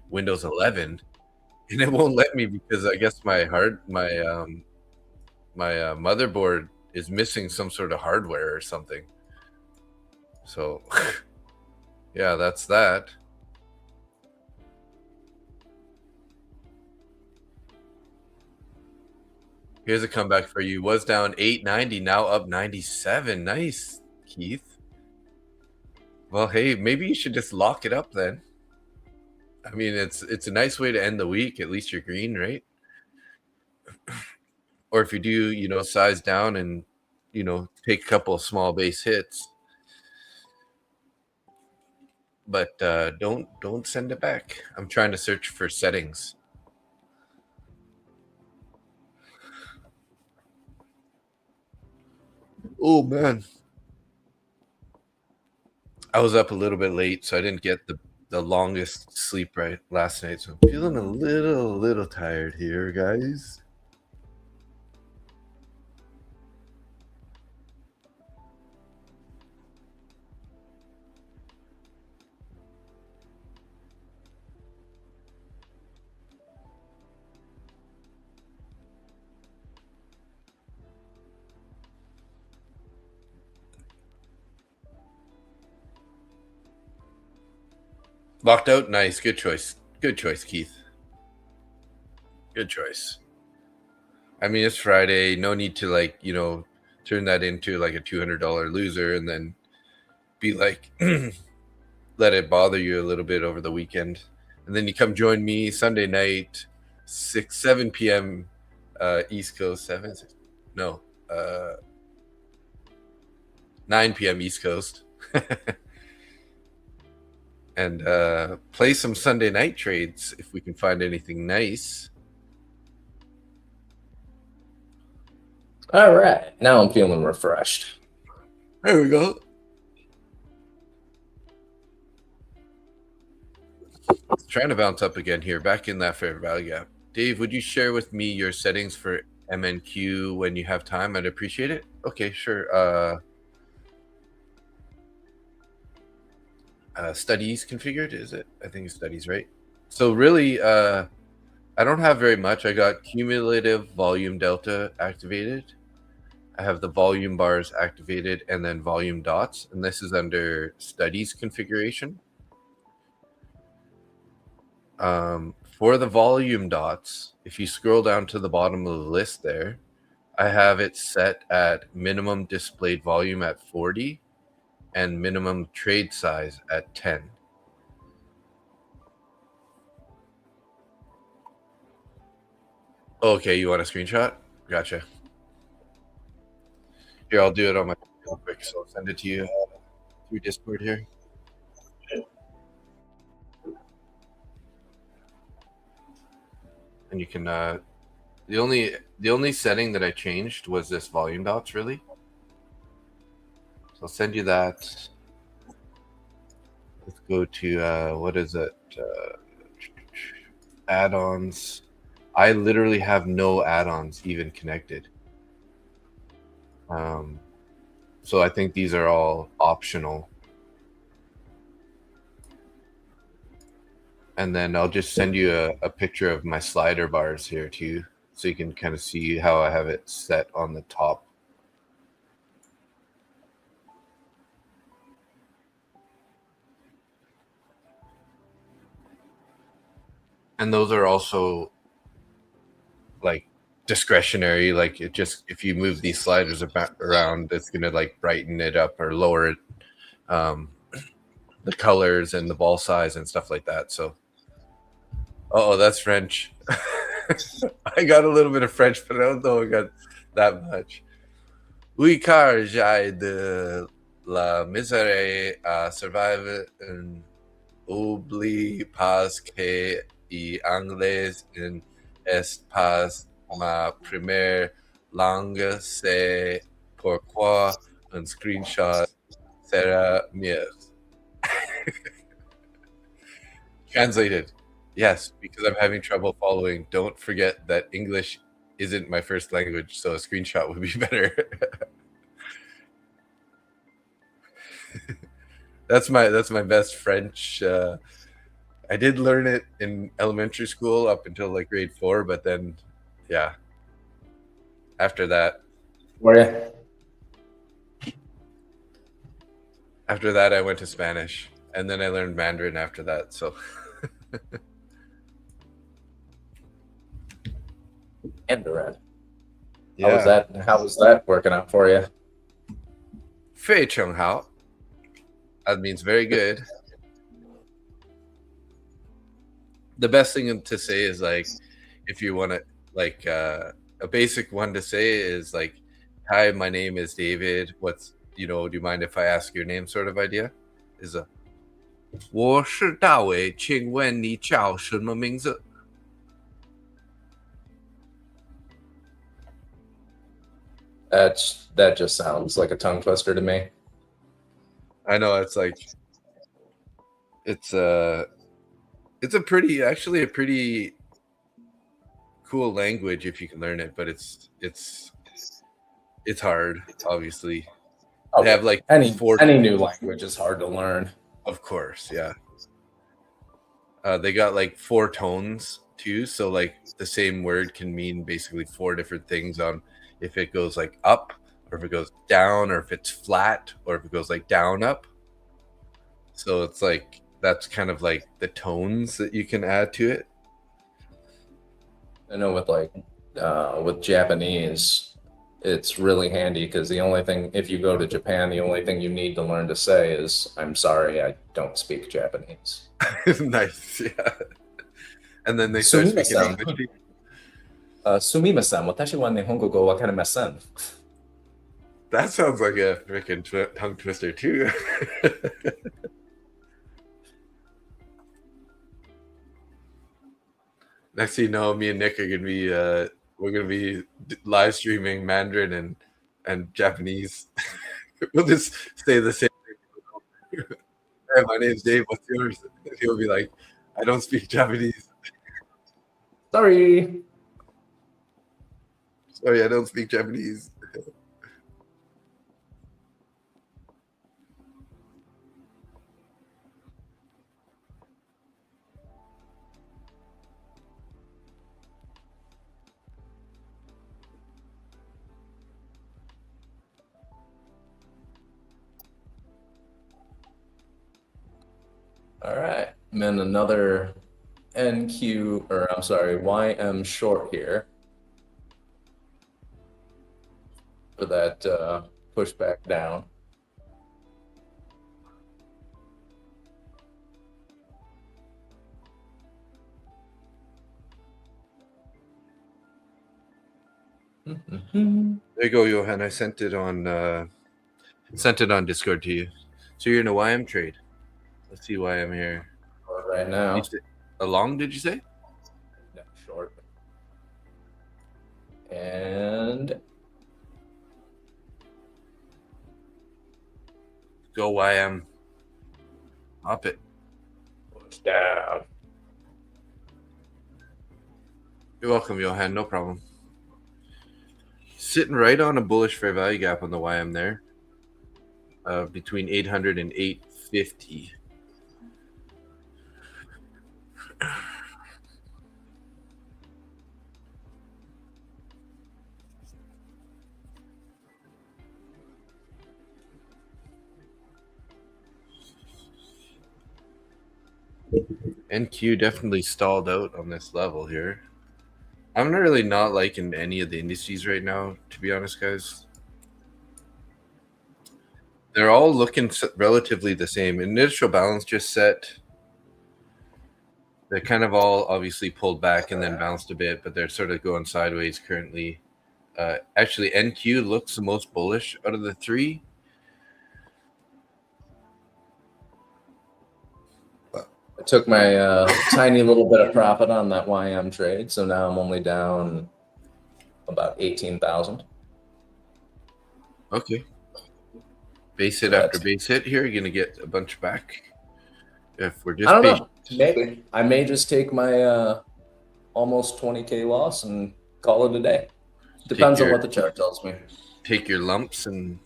Windows 11, and it won't let me because I guess my motherboard is missing some sort of hardware or something. So yeah, that's that. Here's a comeback for you. Was down 890, now up 97. Nice, Keith. Well, hey, maybe you should just lock it up then. I mean, it's a nice way to end the week. At least you're green, right? Or if you do, size down and take a couple of small base hits, but don't send it back. I'm trying to search for settings. Oh man, I was up a little bit late, so I didn't get the longest sleep right last night. So I'm feeling a little tired here, guys. Locked out, nice, good choice, Keith. Good choice. I mean, it's Friday. No need to turn that into like a $200 loser and then be like, let it bother you a little bit over the weekend. And then you come join me Sunday night, 7 p.m. East Coast, 7, 6, no, 9 p.m. East Coast. And play some Sunday night trades if we can find anything nice. All right. Now I'm feeling refreshed. There we go. Trying to bounce up again here, back in that fair value gap. Dave, would you share with me your settings for MNQ when you have time? I'd appreciate it. Okay, sure. Studies configured, is it? I think it's studies, right? So really, I don't have very much. I got cumulative volume delta activated. I have the volume bars activated and then volume dots. And this is under studies configuration. For the volume dots, if you scroll down to the bottom of the list there, I have it set at minimum displayed volume at 40 and minimum trade size at 10. Okay, you want a screenshot? Gotcha. Here, I'll do it on my phone real quick. So I'll send it to you through Discord here. And you can the only setting that I changed was this volume dots, really. So I'll send you that. Let's go to what is it? Add-ons. I literally have no add-ons even connected. So I think these are all optional. And then I'll just send you a picture of my slider bars here too, so you can kind of see how I have it set on the top. And those are also like discretionary. Like it just, if you move these sliders around, it's gonna like brighten it up or lower it, the colors and the ball size and stuff like that. So, oh, that's French. I got a little bit of French, but I don't know I got that much. Oui, car j'ai de la misère à survivre un oubli parce que l'anglais n'est pas ma première langue. C'est pourquoi un screenshot sera mieux. Translated. Yes, because I'm having trouble following. Don't forget that English isn't my first language, so a screenshot would be better. That's my best French. I did learn it in elementary school up until like grade 4, but then, yeah, after that. Where? After that, I went to Spanish, and then I learned Mandarin after that. So, Mandarin. yeah, How was that working out for you? 非常好. That means very good. The best thing to say is like, if you want to, like, a basic one to say is like, "Hi, my name is David. Do you mind if I ask your name?" Sort of idea is a 我是大伟，请问你叫什么名字? That just sounds like a tongue twister to me. I know it's like it's a actually a pretty cool language if you can learn it, but it's hard, obviously. Oh, They have like any four, new language is hard to learn. of course, yeah. They got like 4 tones too, so like the same word can mean basically 4 different things on if it goes like up, or if it goes down, or if it's flat, or if it goes like down up. So it's like that's kind of like the tones that you can add to it. I know with Japanese, it's really handy because if you go to Japan, the only thing you need to learn to say is, "I'm sorry, I don't speak Japanese." Nice, yeah. And then they start speaking English. すみません。私は日本語わかりません。 That sounds like a freaking tongue twister too. Next thing you know, me and Nick are gonna be we're gonna be live streaming Mandarin and Japanese. We'll just say the same thing. Hey, my name's Dave. What's yours? And he'll be like, I don't speak Japanese. Sorry. Sorry, I don't speak Japanese. All right. And then another YM short here for that push back down. There you go, Johan. I sent it on Discord to you. So you're in a YM trade. Let's see why I'm here. Right now. A long, did you say? Yeah, short. And go YM. Up it. Push down. You're welcome, Johan. No problem. Sitting right on a bullish fair value gap on the YM there. Between 800 and 850. NQ definitely stalled out on this level here. I'm really not liking any of the indices right now, to be honest, guys. They're all looking relatively the same. Initial balance just set. They're kind of all obviously pulled back and then bounced a bit, but they're sort of going sideways currently. Actually, NQ looks the most bullish out of the 3. I took my tiny little bit of profit on that YM trade, so now I'm only down about 18,000. Okay. Base hit after base hit here. You're going to get a bunch back. If we're just I don't know. Maybe. I may just take my almost 20K loss and call it a day. Depends on what the chart tells me. Take your lumps and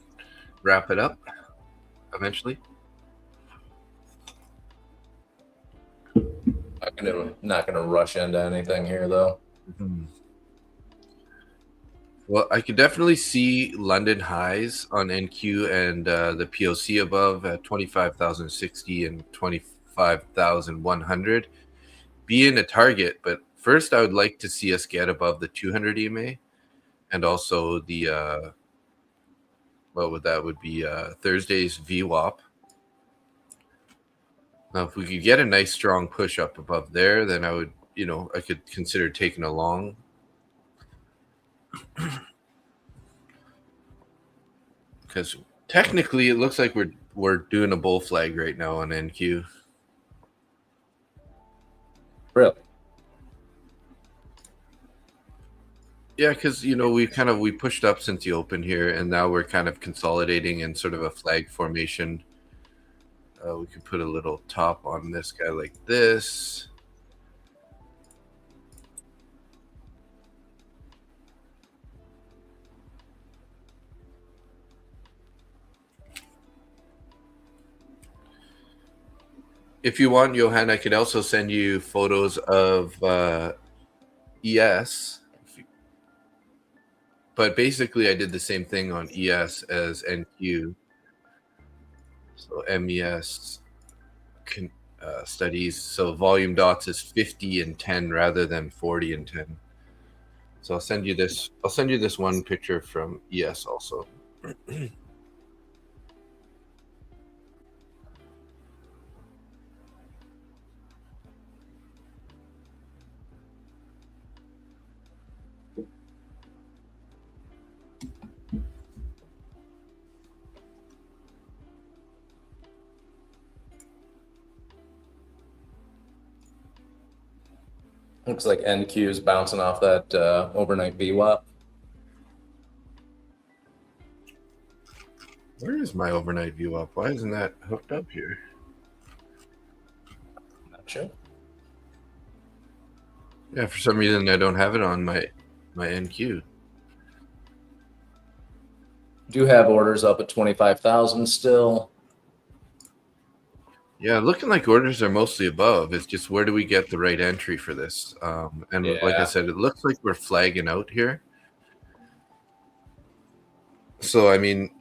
wrap it up eventually. Not gonna rush into anything here though. Well, I could definitely see London highs on NQ and the POC above at 25,060 and 25,100 being a target. But first, I would like to see us get above the 200 EMA and also the what would that would be Thursday's VWAP. Now, if we could get a nice strong push up above there, then I would, I could consider taking a long. Because technically, it looks like we're doing a bull flag right now on NQ. Really? Yeah, because we pushed up since the open here, and now we're kind of consolidating in sort of a flag formation. We could put a little top on this guy like this. If you want, Johan, I could also send you photos of ES. But basically, I did the same thing on ES as NQ. So MES studies. So volume dots is 50 and 10 rather than 40 and 10. So I'll send you this. I'll send you this one picture from ES also. Looks like NQ is bouncing off that overnight VWAP. Where is my overnight view up? Why isn't that hooked up here? Not sure. Yeah, for some reason I don't have it on my NQ. Do have orders up at 25,000 still. Yeah, looking like orders are mostly above. It's just where do we get the right entry for this? And like I said, it looks like we're flagging out here. So I mean,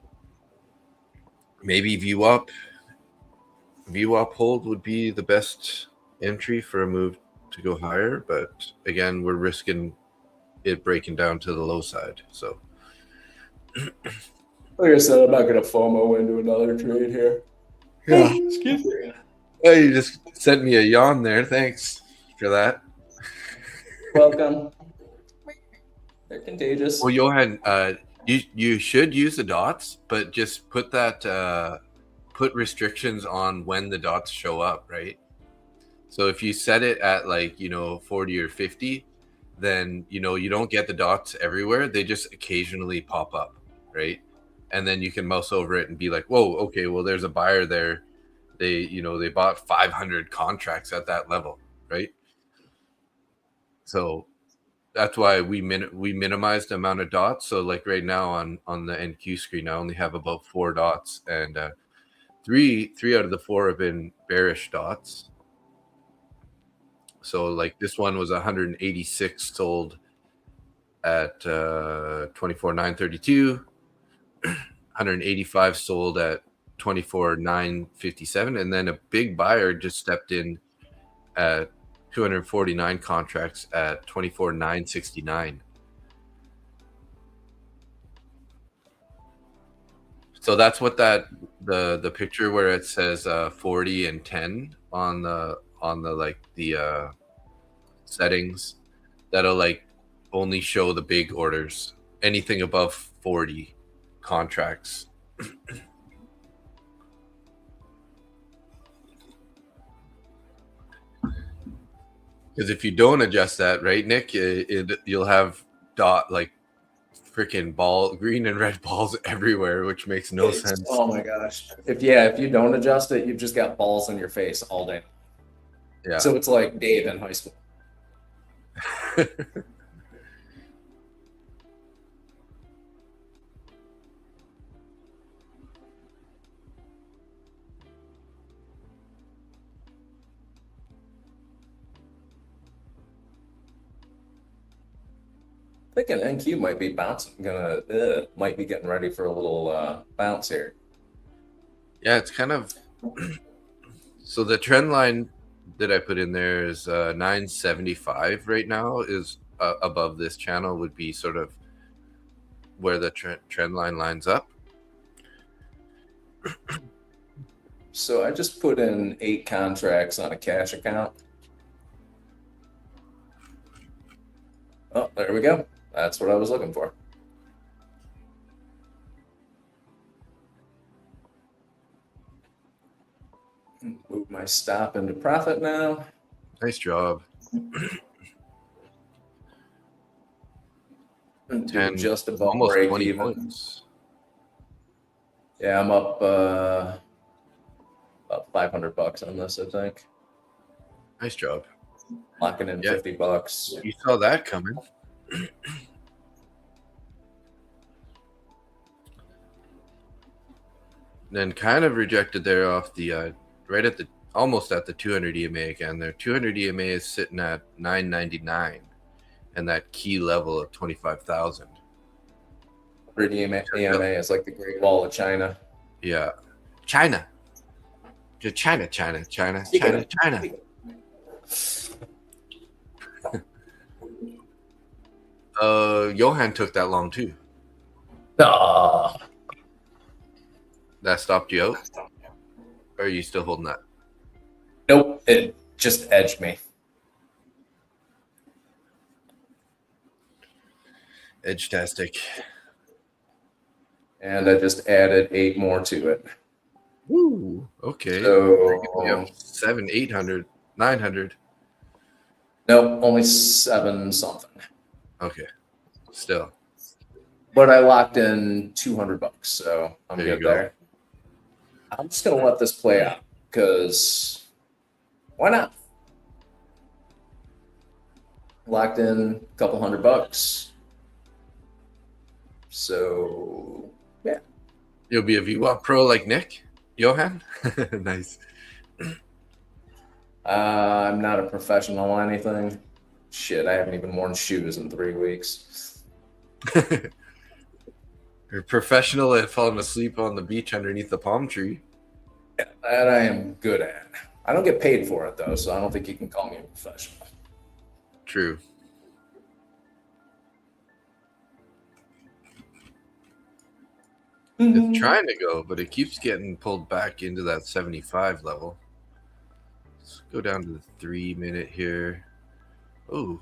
maybe VWAP hold would be the best entry for a move to go higher, but again, we're risking it breaking down to the low side. So like I said, I'm not going to FOMO into another trade here. Yeah. Excuse me. Oh, you just sent me a yawn there. Thanks for that. Welcome. They're contagious. Well, Johan, you should use the dots, but just put that put restrictions on when the dots show up, right? So if you set it at 40 or 50, then you don't get the dots everywhere. They just occasionally pop up, right? And then you can mouse over it and be like, whoa, okay, well, there's a buyer there. They bought 500 contracts at that level, right? So that's why we minimized the amount of dots. So like right now on the NQ screen, I only have about 4 dots, and three out of the 4 have been bearish dots. So like this one was 186 sold at 24,932, 185 sold at 24,957, and then a big buyer just stepped in at 249 contracts at 24,969. So that's what the picture where it says 40 and 10 on the settings, that'll only show the big orders. Anything above 40 contracts. Because if you don't adjust that, right, Nick, you'll have freaking green and red balls everywhere, which makes no sense. Oh my gosh! If you don't adjust it, you've just got balls in your face all day. Yeah. So it's like Dave in high school. thinking NQ might be bouncing, might be getting ready for a little bounce here. Yeah, it's kind of so the trend line that I put in there is 975 right now is above this channel would be sort of where the trend line lines up. So I just put in 8 contracts on a cash account. Oh, there we go. That's what I was looking for. Move my stop into profit now. Nice job. 10, just above almost break 20 even. points. Yeah, I'm up about $500 on this, I think. Nice job. Locking in $50. You saw that coming. Then kind of rejected there off the right at the almost at the 200 EMA again. Their 200 EMA is sitting at 999, and that key level of 25,000. 100 EMA is like the Great Wall of China. Yeah, China. Just China. Johan took that long too. Ah. That stopped you out? Or are you still holding that? Nope, it just edged me. Edge-tastic. And I just added 8 more to it. Woo, okay. So 700, 800, 900. Nope, only 7 something. Okay, still. But I locked in $200, so I'm good there. I'm just gonna let this play out because why not? Locked in a couple $100. So yeah. You'll be a VWAP pro like Nick, Johan. Nice. I'm not a professional or anything. Shit, I haven't even worn shoes in 3 weeks. You're professional at falling asleep on the beach underneath the palm tree. Yeah, that I am good at. I don't get paid for it though, so I don't think you can call me a professional. True. It's trying to go, but it keeps getting pulled back into that 75 level. Let's go down to the 3 minute here. Oh.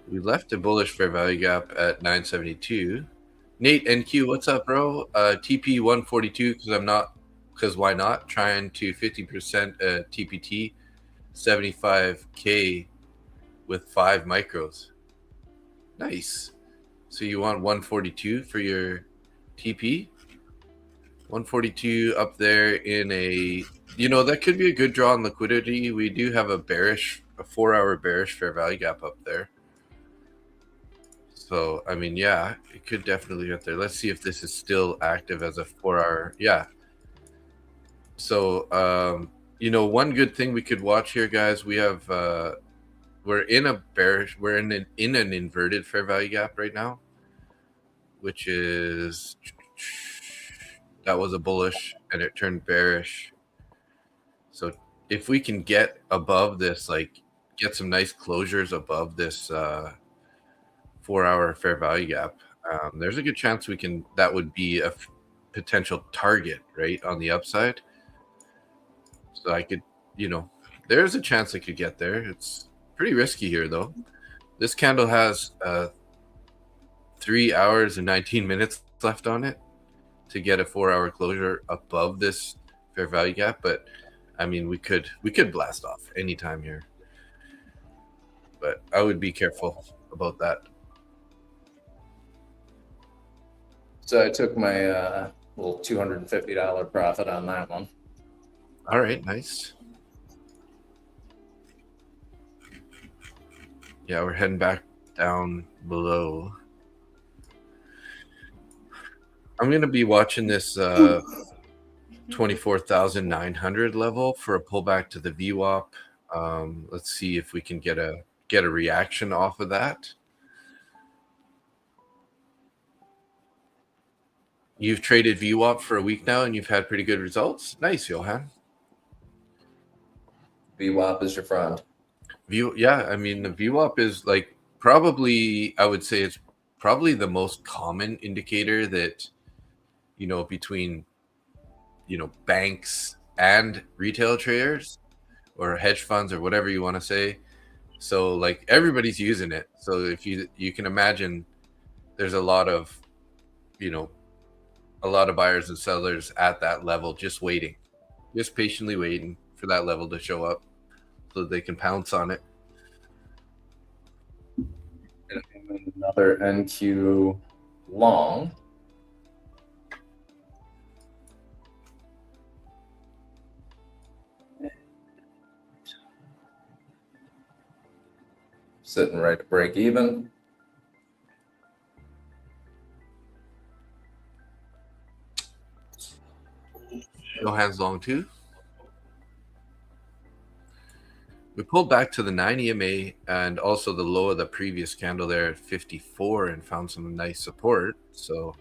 We left a bullish fair value gap at 972. Nate NQ, what's up, bro? TP 142 because why not? Trying to 50% TPT 75K with 5 micros. Nice. So you want 142 for your TP? 142 up there in a, that could be a good draw on liquidity. We do have a 4-hour bearish fair value gap up there. So, I mean, yeah, it could definitely get there. Let's see if this is still active as a 4-hour. Yeah. So, one good thing we could watch here, guys, we have, we're in an inverted fair value gap right now, which is, that was a bullish and it turned bearish. So if we can get above this, like get some nice closures above this 4-hour fair value gap, there's a good chance that would be a potential target, right, on the upside. So I could, there's a chance I could get there. It's pretty risky here though. This candle has 3 hours and 19 minutes left on it to get a 4-hour closure above this fair value gap, but I mean we could blast off anytime here, but I would be careful about that. So I took my little $250 profit on that one. All right, nice. Yeah, we're heading back down below. I'm going to be watching this 24,900 level for a pullback to the VWAP. Let's see if we can get a reaction off of that. You've traded VWAP for a week now, and you've had pretty good results. Nice, Johan. VWAP is your friend. Yeah, I mean the VWAP is like probably, I would say it's probably the most common indicator that, between banks and retail traders or hedge funds or whatever you want to say. So like everybody's using it. So if you can imagine, there's a lot of buyers and sellers at that level just waiting, just patiently waiting for that level to show up so that they can pounce on it. Another NQ long. Sitting right at break even. Johan's long too. We pulled back to the 9 EMA and also the low of the previous candle there at 54 and found some nice support. So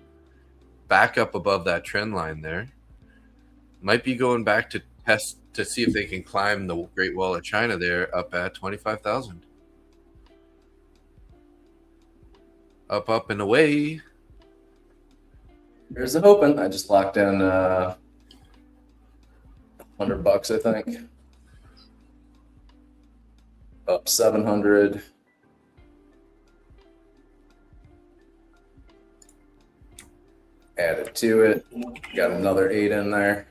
back up above that trend line there. Might be going back to test to see if they can climb the Great Wall of China there up at 25,000. Up and away. Here's the hoping. I just locked in $100, I think. Up 700. Added to it. Got another 8 in there.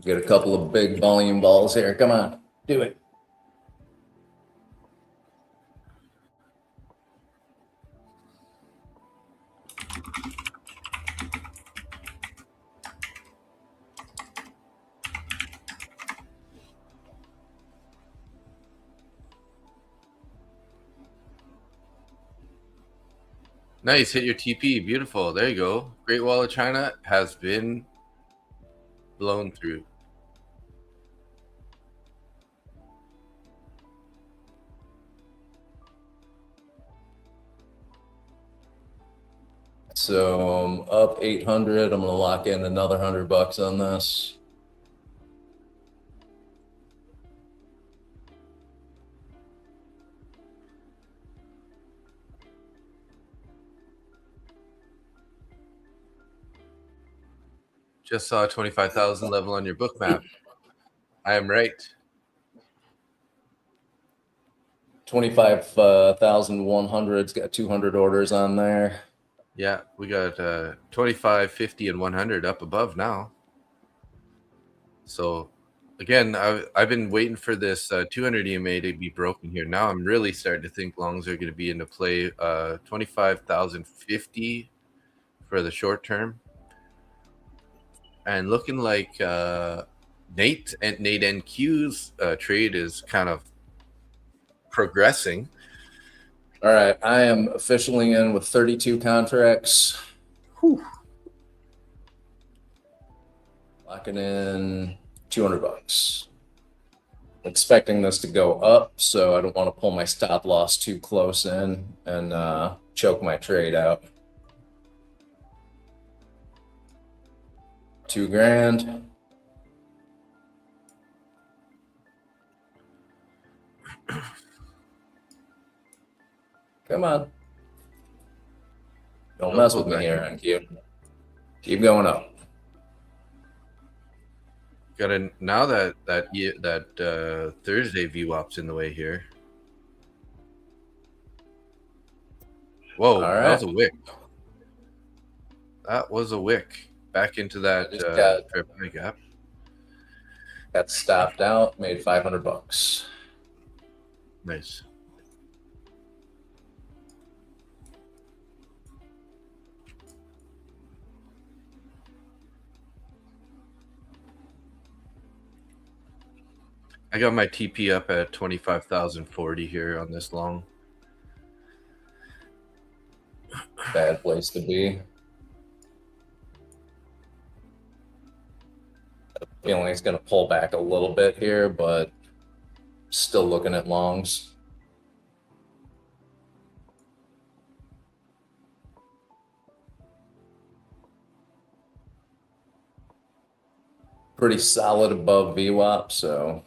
Get a couple of big volume balls here. Come on, do it. Nice, hit your TP. Beautiful. There you go. Great Wall of China has been blown through. So I'm up 800. I'm gonna lock in another $100 on this. Just saw a 25,000 level on your book map. I am right. 25,100's got 200 orders on there. Yeah, we got 25, 50, and 100 up above now. So again, I've been waiting for this 200 EMA to be broken here. Now I'm really starting to think longs are going to be into play. 25,050 for the short term. And looking like Nate NQ's trade is kind of progressing. All right, I am officially in with 32 contracts. Whew. Locking in $200. Expecting this to go up, so I don't want to pull my stop loss too close in and choke my trade out. $2,000. Come on. Don't mess with me here, NQ. Keep going up. Got to now that Thursday VWAP's in the way here. Whoa, All right. that was a wick. That was a wick. Back into that fair play gap. Got stopped out, made $500. Nice. I got my TP up at 25,040 here on this long. Bad place to be. Feeling it's going to pull back a little bit here, but still looking at longs. Pretty solid above VWAP, so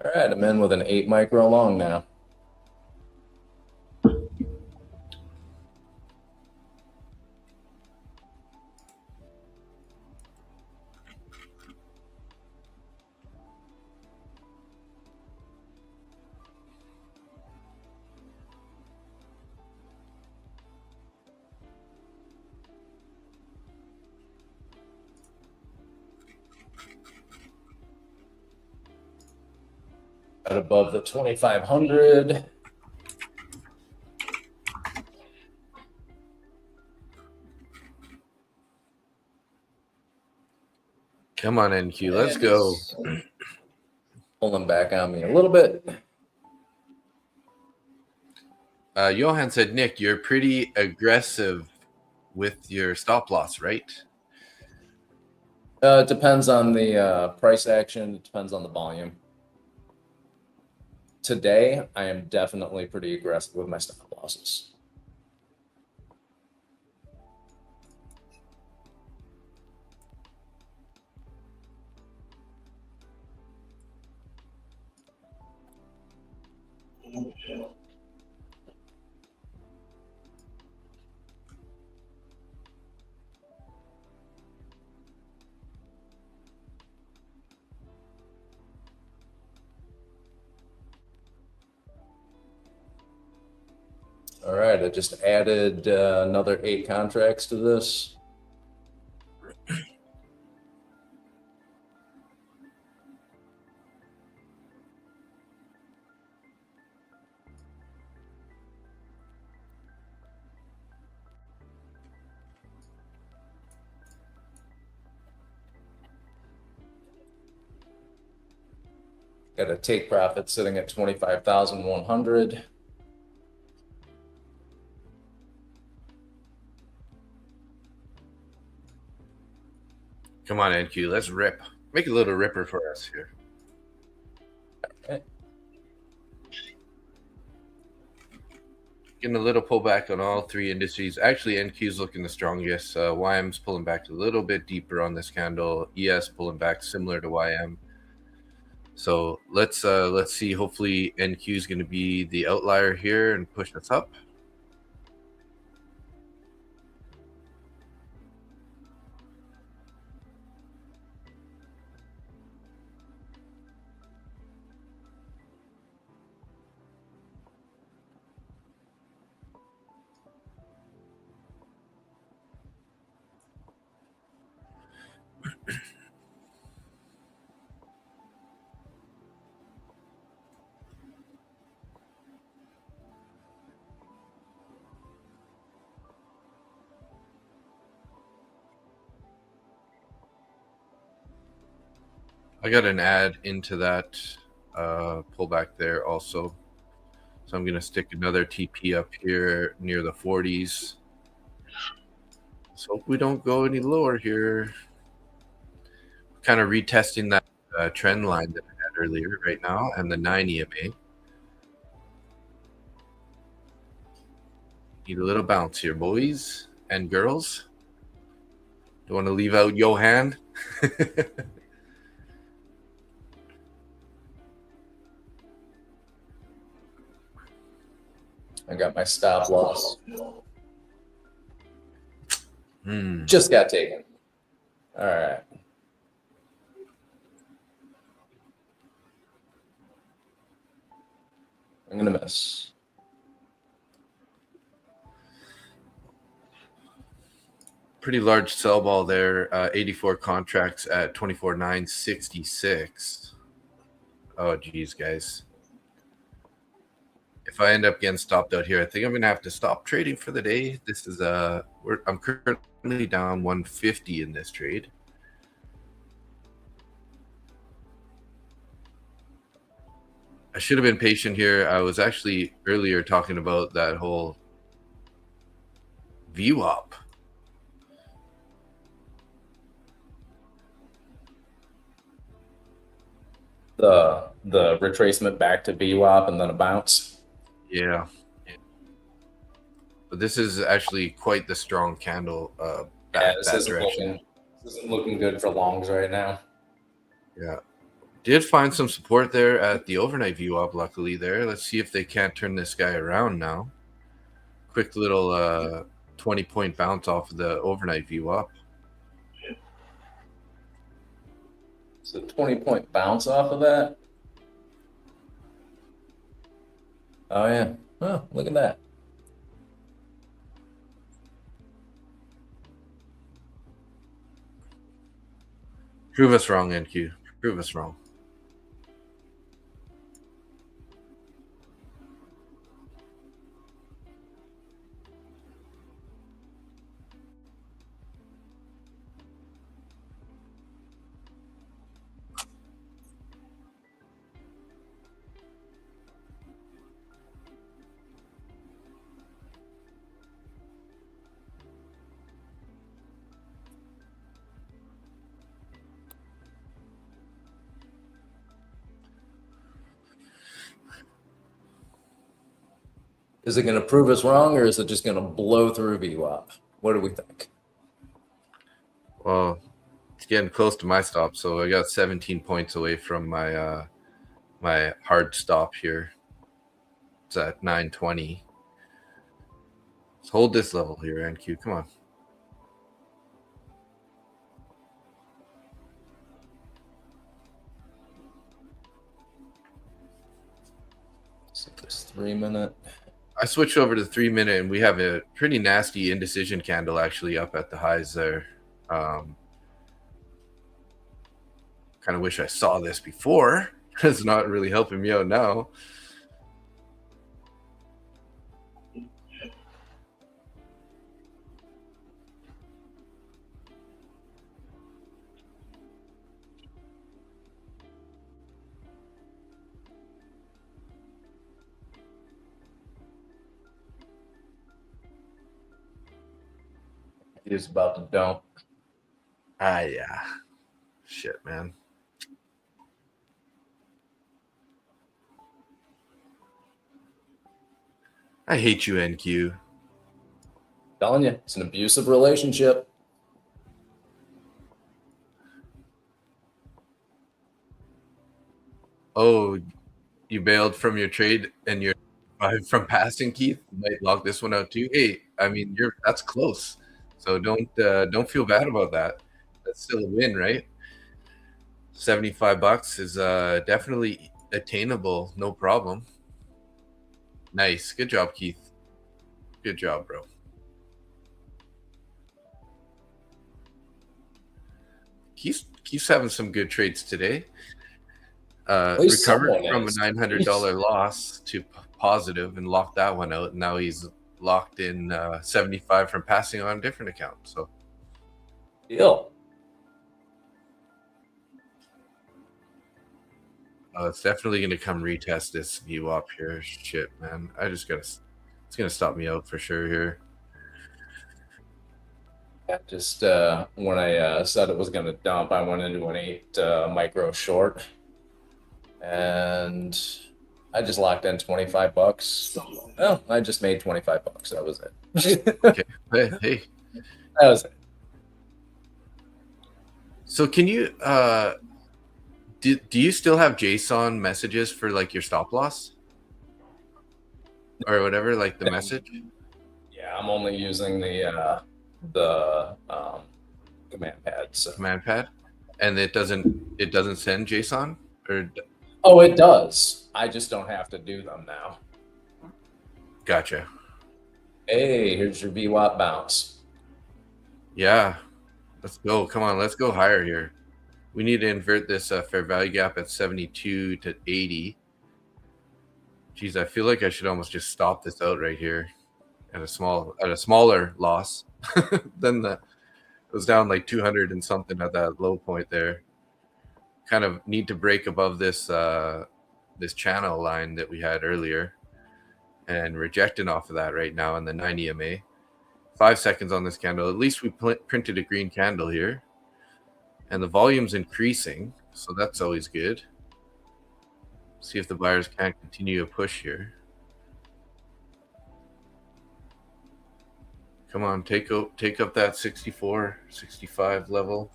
all right, I'm in with an 8 micro long now. Right above the 2,500. Come on, NQ, let's go. Pulling back on me a little bit. Johan said, Nick, you're pretty aggressive with your stop loss, right? It depends on the price action. It depends on the volume. Today, I am definitely pretty aggressive with my stop losses. All right, I just added another 8 contracts to this. Got a take profit sitting at 25,100. Come on, NQ, let's rip. Make a little ripper for us here. Okay. Getting a little pullback on all 3 indices. Actually, NQ's looking the strongest. YM's pulling back a little bit deeper on this candle. ES pulling back similar to YM. So let's see. Hopefully, NQ is going to be the outlier here and push us up. I got an add into that pullback there also. So I'm going to stick another TP up here near the 40s. Let's hope we don't go any lower here. Kind of retesting that trend line that I had earlier right now and the 9 EMA. Need a little bounce here, boys and girls. Don't want to leave out Johan. I got my stop loss. Hmm. Just got taken. All right. I'm going to miss. pretty large sell ball there. 84 contracts at 24,966. Oh, geez, guys. If I end up getting stopped out here, I think I'm going to have to stop trading for the day. This is I'm currently down 150 in this trade. I should have been patient here. I was actually earlier talking about that whole VWAP. The retracement back to VWAP and then a bounce. Yeah. But this is actually quite the strong candle back that direction. This isn't looking good for longs right now. Yeah. Did find some support there at the overnight VWAP, luckily there. Let's see if they can't turn this guy around now. Quick little 20-point bounce off of the overnight VWAP. So 20-point bounce off of that. Oh, yeah. Oh, look at that. Prove us wrong, NQ. Prove us wrong. Is it going to prove us wrong, or is it just going to blow through VWAP? What do we think? Well, it's getting close to my stop, so I got 17 points away from my my hard stop here. It's at 920. Let's hold this level here, NQ. Come on. So this 3-minute. I switched over to 3-minute, and we have a pretty nasty indecision candle actually up at the highs there. Kind of wish I saw this before. It's not really helping me out now. He's about to dump. Ah, yeah. Shit, man. I hate you, NQ. Telling you, it's an abusive relationship. Oh, you bailed from your trade and you're from passing, Keith. You might lock this one out too. Hey, I mean, that's close. So don't feel bad about that. That's still a win, right? $75 is definitely attainable, no problem. Nice. Good job, Keith. Good job, bro. Keith's having some good trades today. Recovered from a $900 loss to positive and locked that one out. Now he's locked in 75 from passing on a different account. So, deal. It's definitely going to come retest this view up here. Shit, man. It's going to stop me out for sure here. Yeah, just when I said it was going to dump, I went into an 8 micro short, and I just locked in $25. Oh, I just made $25. That was it. Okay. Hey. That was it. So can you do you still have JSON messages for like your stop loss or whatever, like the message? Yeah, I'm only using the command pad. So. Command pad, and it doesn't send JSON or? Oh, it does. I just don't have to do them now. Gotcha. Hey, here's your VWAP bounce. Yeah, let's go. Come on, let's go higher here. We need to invert this fair value gap at 72 to 80. Geez, I feel like I should almost just stop this out right here at a smaller loss than the it was down like 200 and something at that low point there. Kind of need to break above this this channel line that we had earlier and rejecting off of that right now in the 9 EMA. 5 seconds on this candle. At least we printed a green candle here. And the volume's increasing, so that's always good. See if the buyers can't continue to push here. Come on, take up that 64, 65 level.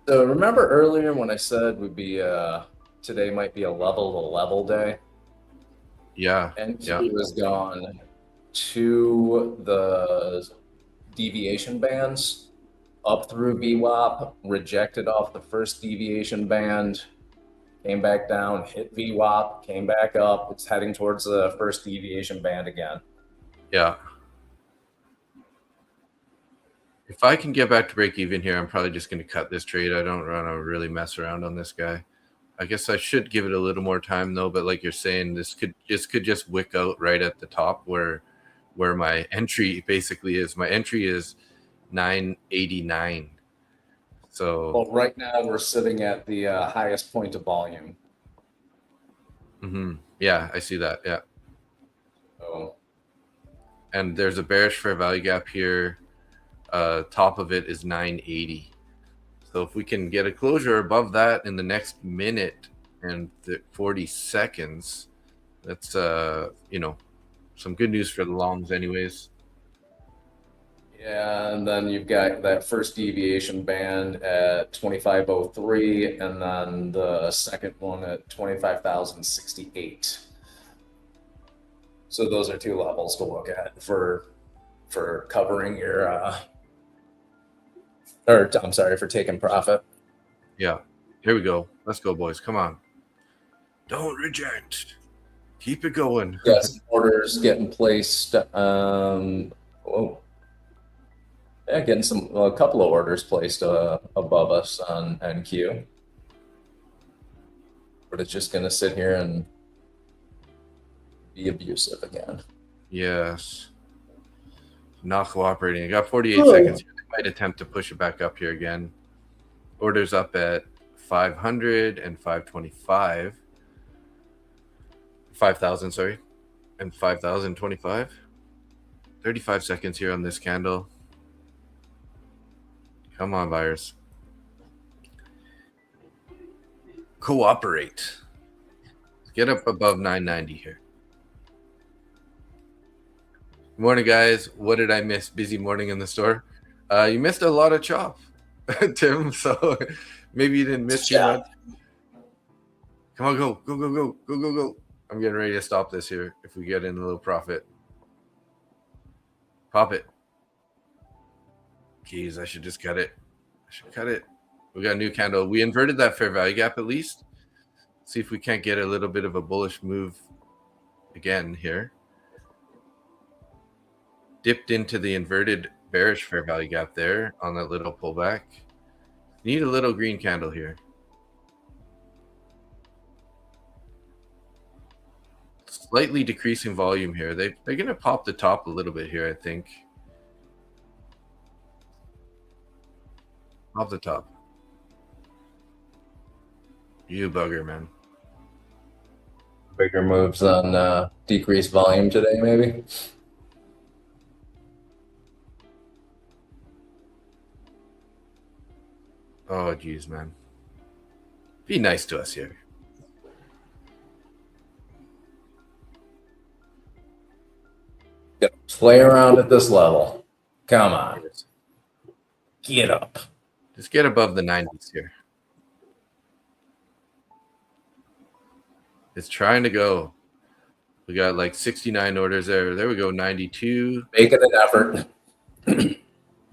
So remember earlier when I said would be today might be a level to level day? Yeah. MQ was gone to the deviation bands up through VWAP, rejected off the first deviation band, came back down, hit VWAP, came back up. It's heading towards the first deviation band again. Yeah. If I can get back to break even here, I'm probably just going to cut this trade. I don't want to really mess around on this guy. I guess I should give it a little more time though, but like you're saying, this could just wick out right at the top where my entry basically is. My entry is 989. So well, right now we're sitting at the highest point of volume. Yeah, I see that. Yeah. So, and there's a bearish fair value gap here. Top of it is 980. So if we can get a closure above that in the next minute and 40 seconds, that's some good news for the longs anyways. Yeah, and then you've got that first deviation band at 2503 and then the second one at 25,068. So those are two levels to look at for covering your for taking profit. Yeah. Here we go. Let's go, boys. Come on. Don't reject. Keep it going. Yes, orders getting placed. Getting a couple of orders placed above us on MNQ. But it's just going to sit here and be abusive again. Yes. Not cooperating. I got 48 seconds here. They might attempt to push it back up here again. Orders up at 500 and 525. 5,000, sorry. And 5,025. 35 seconds here on this candle. Come on, buyers. Cooperate. Get up above 990 here. Good morning, guys. What did I miss? Busy morning in the store. You missed a lot of chop, Tim. So maybe you didn't miss too much. Come on, go. I'm getting ready to stop this here if we get in a little profit. Pop it. Geez, I should just cut it. We got a new candle. We inverted that fair value gap at least. See if we can't get a little bit of a bullish move again here. Dipped into the inverted bearish fair value gap there on that little pullback. Need a little green candle here. Slightly decreasing volume here. They're going to pop the top a little bit here, I think. Off the top. You bugger, man. Bigger moves on decreased volume today, maybe? Oh, geez, man. Be nice to us here. Play around at this level. Come on. Get up. Just get above the 90s here. It's trying to go. We got like 69 orders there. There we go, 92. Making an effort.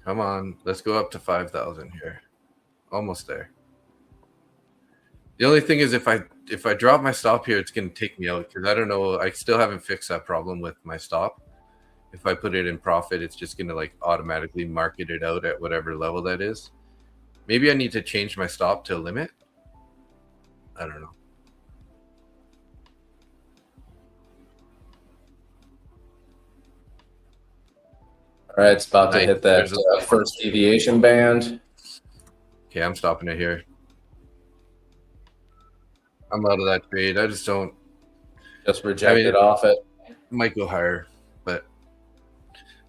Come on. Let's go up to 5,000 here. Almost there. The only thing is if I drop my stop here, it's going to take me out because I don't know. I still haven't fixed that problem with my stop. if I put it in profit, it's just gonna like automatically market it out at whatever level that is. Maybe I need to change my stop to a limit. I don't know. All right, it's about to Nice. hit that There's a first deviation band. Okay, I'm stopping it here. I'm out of that trade. I just don't. Just rejected it off it. might go higher, but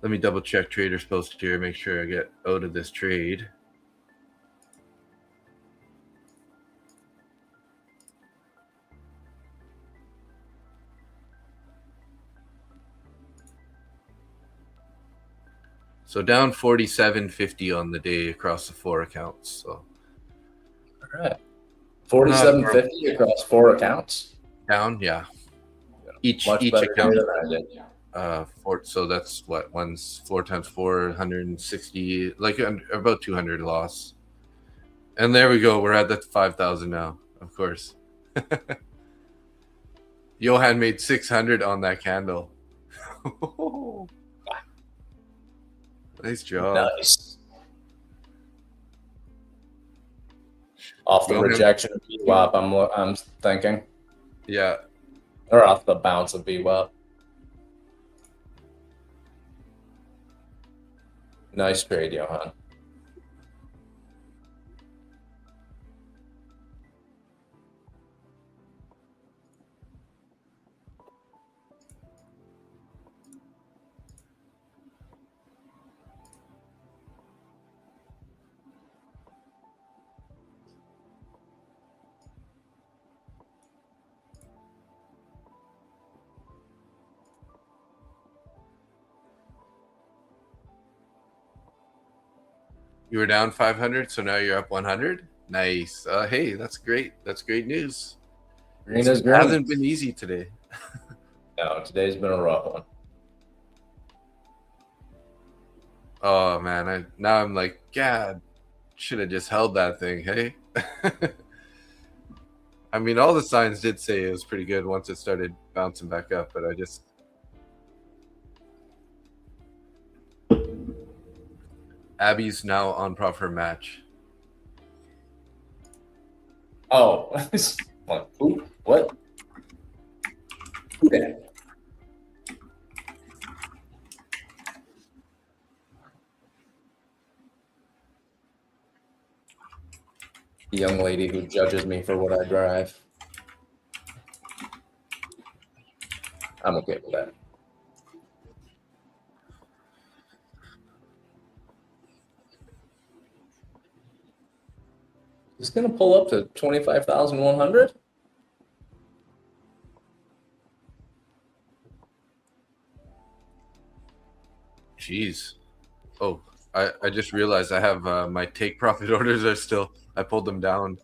let me double check Trader's Post here, make sure I get out of this trade. So down 47.50 on the day across the 4 accounts. So All right, 47.50 across 4 accounts. Down, yeah. Each Much each better account. day than I did. So that's what, one's 4 times 4, 160, like about 200 loss. And there we go. We're at that 5,000 now, of course. Johan made 600 on that candle. Nice job. Nice. Off the Johan, rejection of VWAP, I'm thinking. Yeah. Or off the bounce of VWAP. Nice trade, Johan. You were down 500, so now you're up 100. Nice. Hey, that's great. That's great news. Green is green. It hasn't been easy today. No, today's been a rough one. Oh man, now I'm like, God, should have just held that thing. Hey. I mean, all the signs did say it was pretty good once it started bouncing back up, but I just. Abby's now on profit match. Oh, like, who? What? Who that? The young lady who judges me for what I drive. I'm okay with that. It's going to pull up to 25,100. Jeez. Oh, I just realized I have my take profit orders are still, I pulled them down.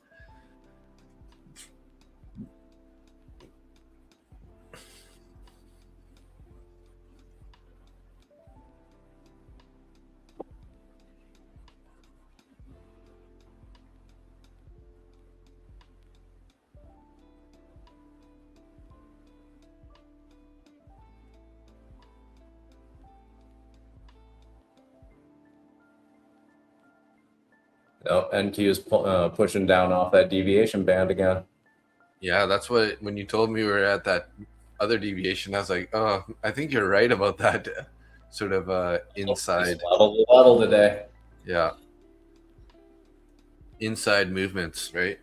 No, NQ is pushing down off that deviation band again. Yeah, that's what, when you told me we were at that other deviation, I was like, oh, I think you're right about that sort of inside. Level today. Yeah. Inside movements, right?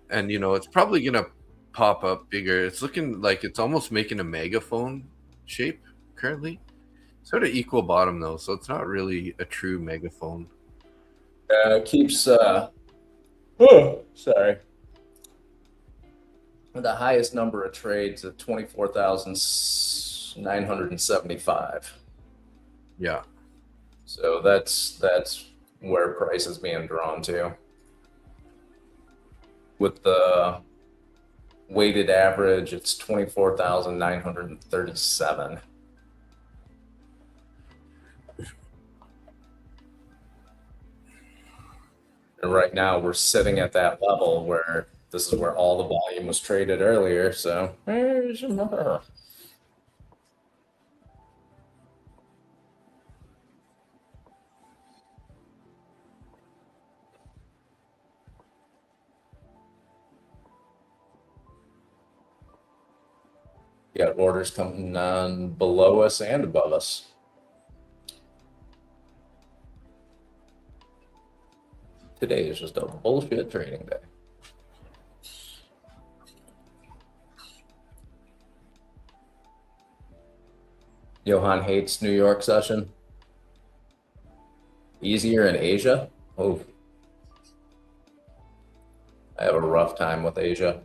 And, it's probably going to pop up bigger. It's looking like it's almost making a megaphone shape currently. Sort of equal bottom, though, so it's not really a true megaphone. Keeps, sorry. The highest number of trades at 24,975. Yeah. So that's where price is being drawn to. With the weighted average, it's 24,937. And right now we're sitting at that level where this is where all the volume was traded earlier. So Got orders coming on below us and above us. Today is just a bullshit trading day. Johan hates New York session. Easier in Asia? Oh, I have a rough time with Asia.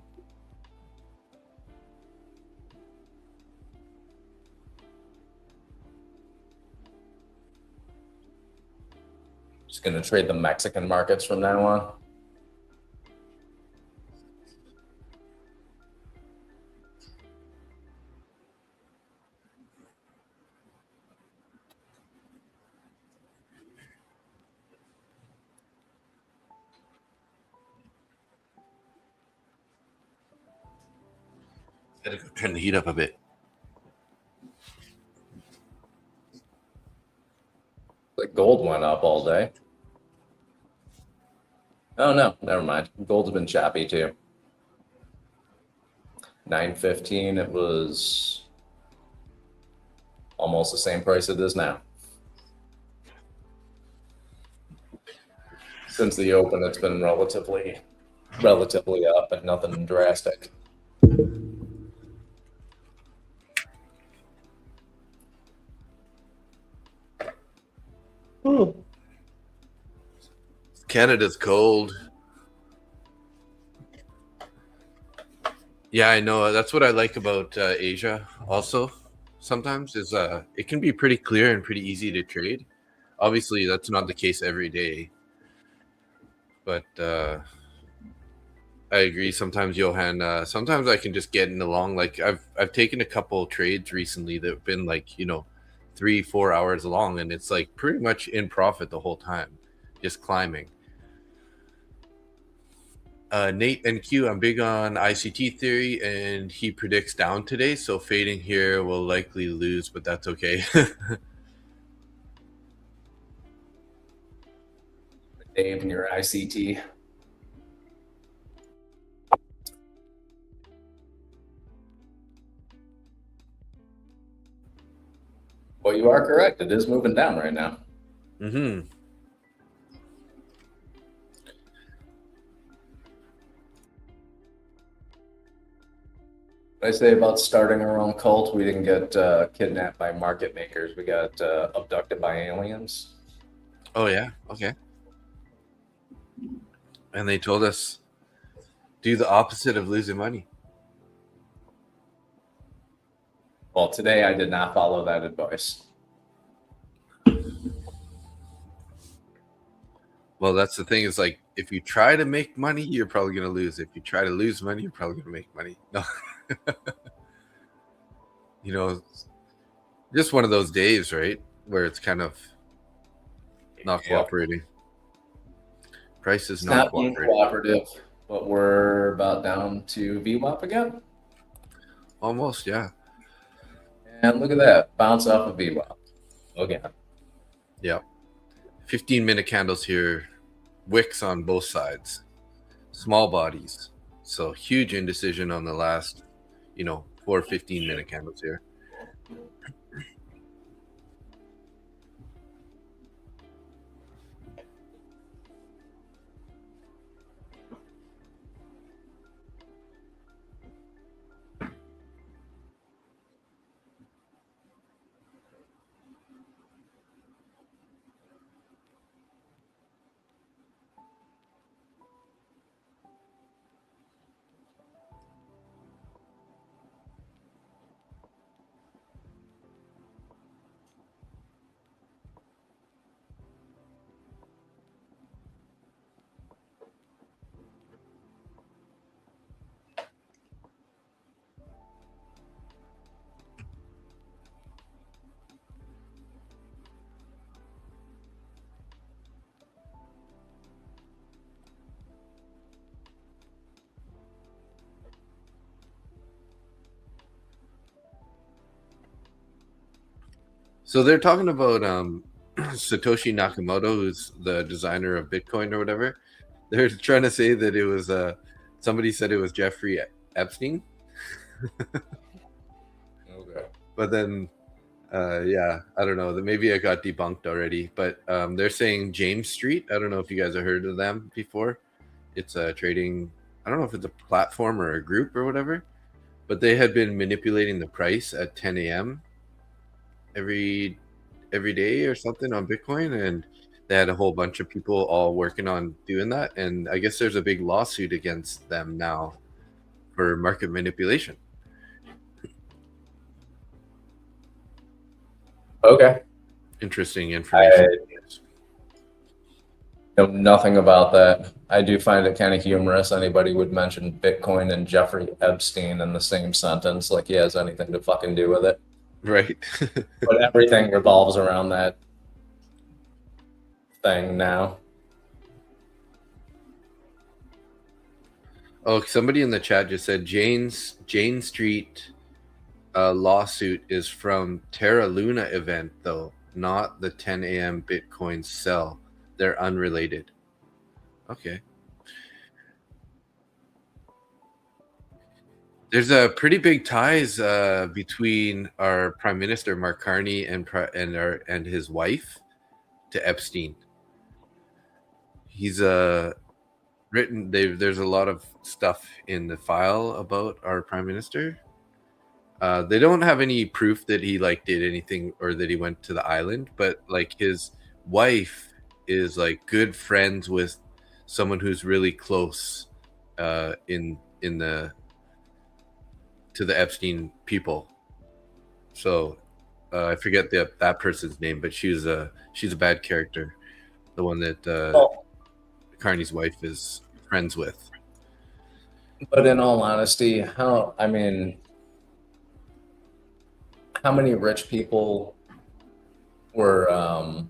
Just going to trade the Mexican markets from now on. Gotta go turn the heat up a bit. Like gold went up all day. Oh no, never mind. Gold's been choppy too. 915, it was almost the same price it is now. Since the open, it's been relatively up, but nothing drastic. Canada's cold. Yeah, I know. That's what I like about Asia also. Sometimes is it can be pretty clear and pretty easy to trade. Obviously, that's not the case every day. But I agree. Sometimes Johan, sometimes I can just get in along. Like I've taken a couple trades recently that have been like 3-4 hours long, and it's like pretty much in profit the whole time, just climbing. Nate MNQ, I'm big on ICT theory, and he predicts down today. So fading here will likely lose, but that's okay. Dave and your ICT. Well, you are correct. It is moving down right now. Mm-hmm. What I say about starting our own cult, we didn't get kidnapped by market makers. We got abducted by aliens. Oh yeah, okay. And they told us do the opposite of losing money. Well, today I did not follow that advice. Well, that's the thing is like if you try to make money, you're probably going to lose. If you try to lose money, you're probably going to make money. No. Just one of those days, right? Where it's kind of not cooperating. Price is not being cooperative, but we're about down to VWAP again. Almost, yeah. And look at that. Bounce off of VWAP. Again. Yeah. 15-minute candles here. Wicks on both sides. Small bodies. So huge indecision on the last, 4 15-minute candles here. So they're talking about Satoshi Nakamoto, who's the designer of Bitcoin or whatever. They're trying to say that it was somebody said it was Jeffrey Epstein. But then, yeah, I don't know. Maybe I got debunked already. But they're saying James Street. I don't know if you guys have heard of them before. It's a trading. I don't know if it's a platform or a group or whatever. But they had been manipulating the price at 10 a.m. every day or something on Bitcoin, and they had a whole bunch of people all working on doing that. And I guess there's a big lawsuit against them now for market manipulation. Okay. Interesting information. I know nothing about that. I do find it kind of humorous anybody would mention Bitcoin and Jeffrey Epstein in the same sentence, like he has anything to fucking do with it. Right. But everything revolves around that thing now. Oh, somebody in the chat just said Jane Street lawsuit is from Terra Luna event, though, not the 10 a.m. Bitcoin sell. They're unrelated. Okay. There's a pretty big ties between our Prime Minister Mark Carney and his wife to Epstein. He's written. There's a lot of stuff in the file about our Prime Minister. They don't have any proof that he like did anything or that he went to the island, but like his wife is like good friends with someone who's really close in the to the Epstein people. So I forget that person's name, but she's a bad character, the one that Carney's wife is friends with. But in all honesty, how many rich people were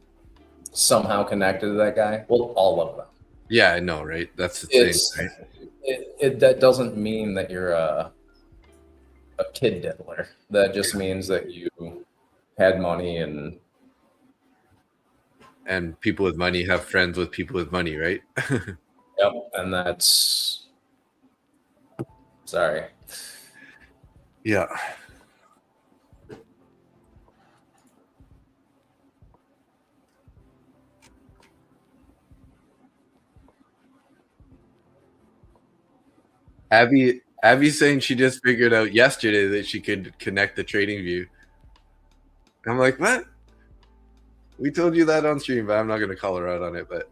somehow connected to that guy? Well, all of them. Yeah, I know, right? That's the thing, right? That doesn't mean that you're a kid diddler. That just means that you had money and people with money have friends with people with money, right? yep, and that's sorry. Yeah. Abby's saying she just figured out yesterday that she could connect the trading view. I'm like, what? We told you that on stream, but I'm not going to call her out on it. But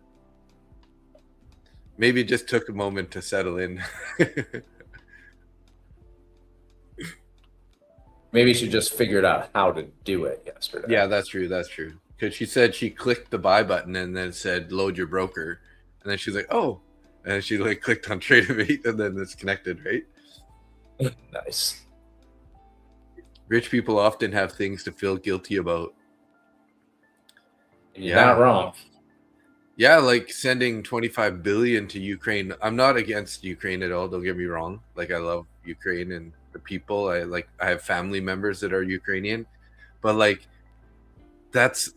maybe it just took a moment to settle in. Maybe she just figured out how to do it yesterday. Yeah, that's true. That's true. Because she said she clicked the buy button and then said load your broker, and then she's like, oh, and she like clicked on Tradeovate and then it's connected, right? Nice. Rich people often have things to feel guilty about. You're not wrong. Yeah, like sending 25 billion to Ukraine. I'm not against Ukraine at all. Don't get me wrong. Like I love Ukraine and the people. I have family members that are Ukrainian, but like that's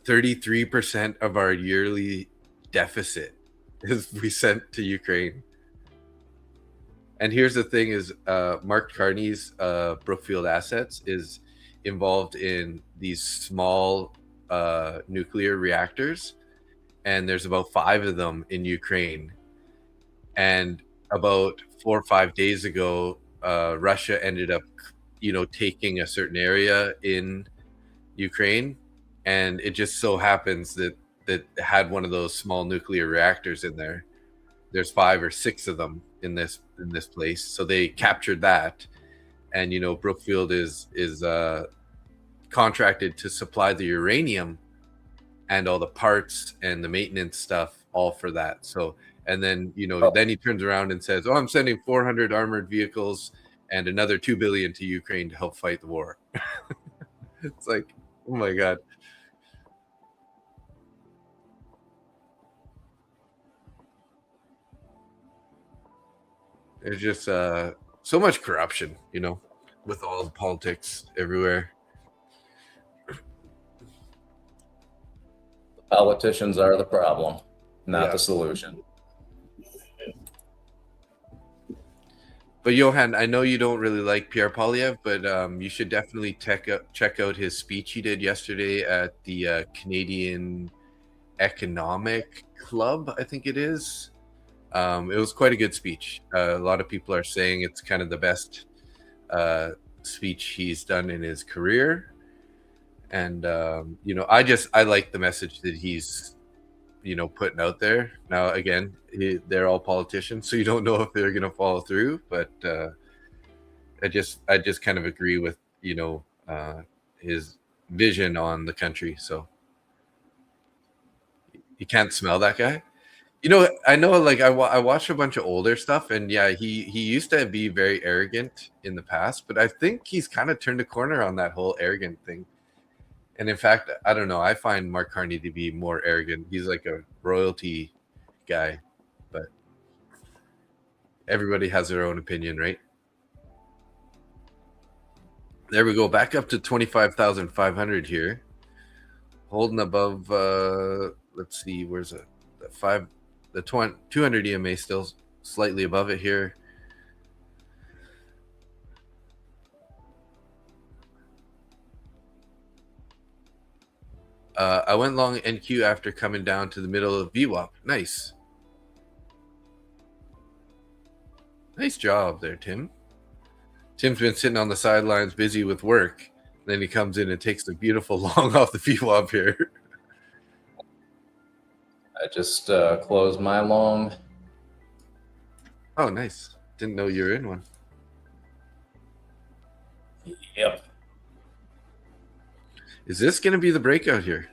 33% of our yearly deficit is we sent to Ukraine. And here's the thing: is Mark Carney's Brookfield Assets is involved in these small nuclear reactors. And there's about 5 of them in Ukraine. And about 4 or 5 days ago, Russia ended up, taking a certain area in Ukraine, and it just so happens that had one of those small nuclear reactors in there. There's 5 or 6 of them in this place, so they captured that, and Brookfield is contracted to supply the uranium and all the parts and the maintenance stuff, all for that. So, and then, then he turns around and says, oh, I'm sending 400 armored vehicles and another 2 billion to Ukraine to help fight the war. It's like, oh my God. There's just so much corruption, with all the politics everywhere. Politicians are the problem, not the solution. But Johan, I know you don't really like Pierre Polyev, but you should definitely check out his speech he did yesterday at the Canadian Economic Club, I think it is. It was quite a good speech. A lot of people are saying it's kind of the best speech he's done in his career. And, I like the message that he's, putting out there. Now, again, they're all politicians, so you don't know if they're going to follow through. But I just kind of agree with, his vision on the country. So you can't smell that guy. I know, like I watched a bunch of older stuff, and yeah, he used to be very arrogant in the past, but I think he's kind of turned a corner on that whole arrogant thing. And in fact, I don't know, I find Mark Carney to be more arrogant. He's like a royalty guy, but everybody has their own opinion, right? There we go, back up to 25,500 here, holding above. Let's see, where's it? The 200 EMA still slightly above it here. I went long NQ after coming down to the middle of VWAP. Nice. Nice job there, Tim. Tim's been sitting on the sidelines busy with work. Then he comes in and takes the beautiful long off the VWAP here. I just closed my long. Oh, nice. Didn't know you were in one. Yep. Is this going to be the breakout here?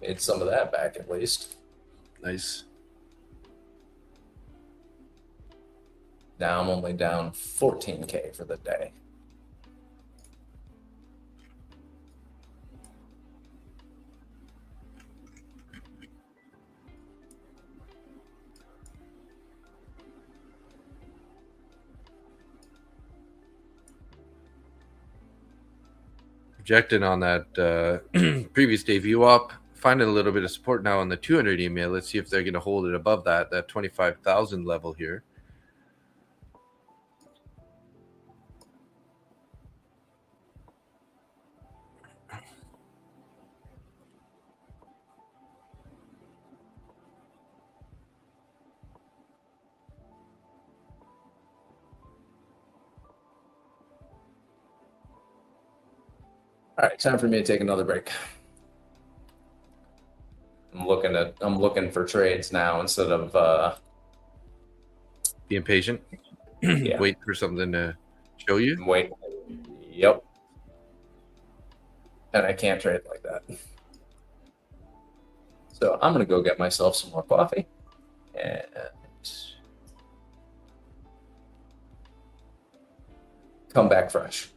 Made some of that back at least. Nice. Now I'm only down 14K for the day. Projected on that previous day VWAP. Finding a little bit of support now on the 200 EMA. Let's see if they're going to hold it above that 25,000 level here. All right, time for me to take another break. I'm looking for trades now instead of Being patient. Yeah. Wait for something to show you. Wait. Yep. And I can't trade like that. So I'm gonna go get myself some more coffee and come back fresh.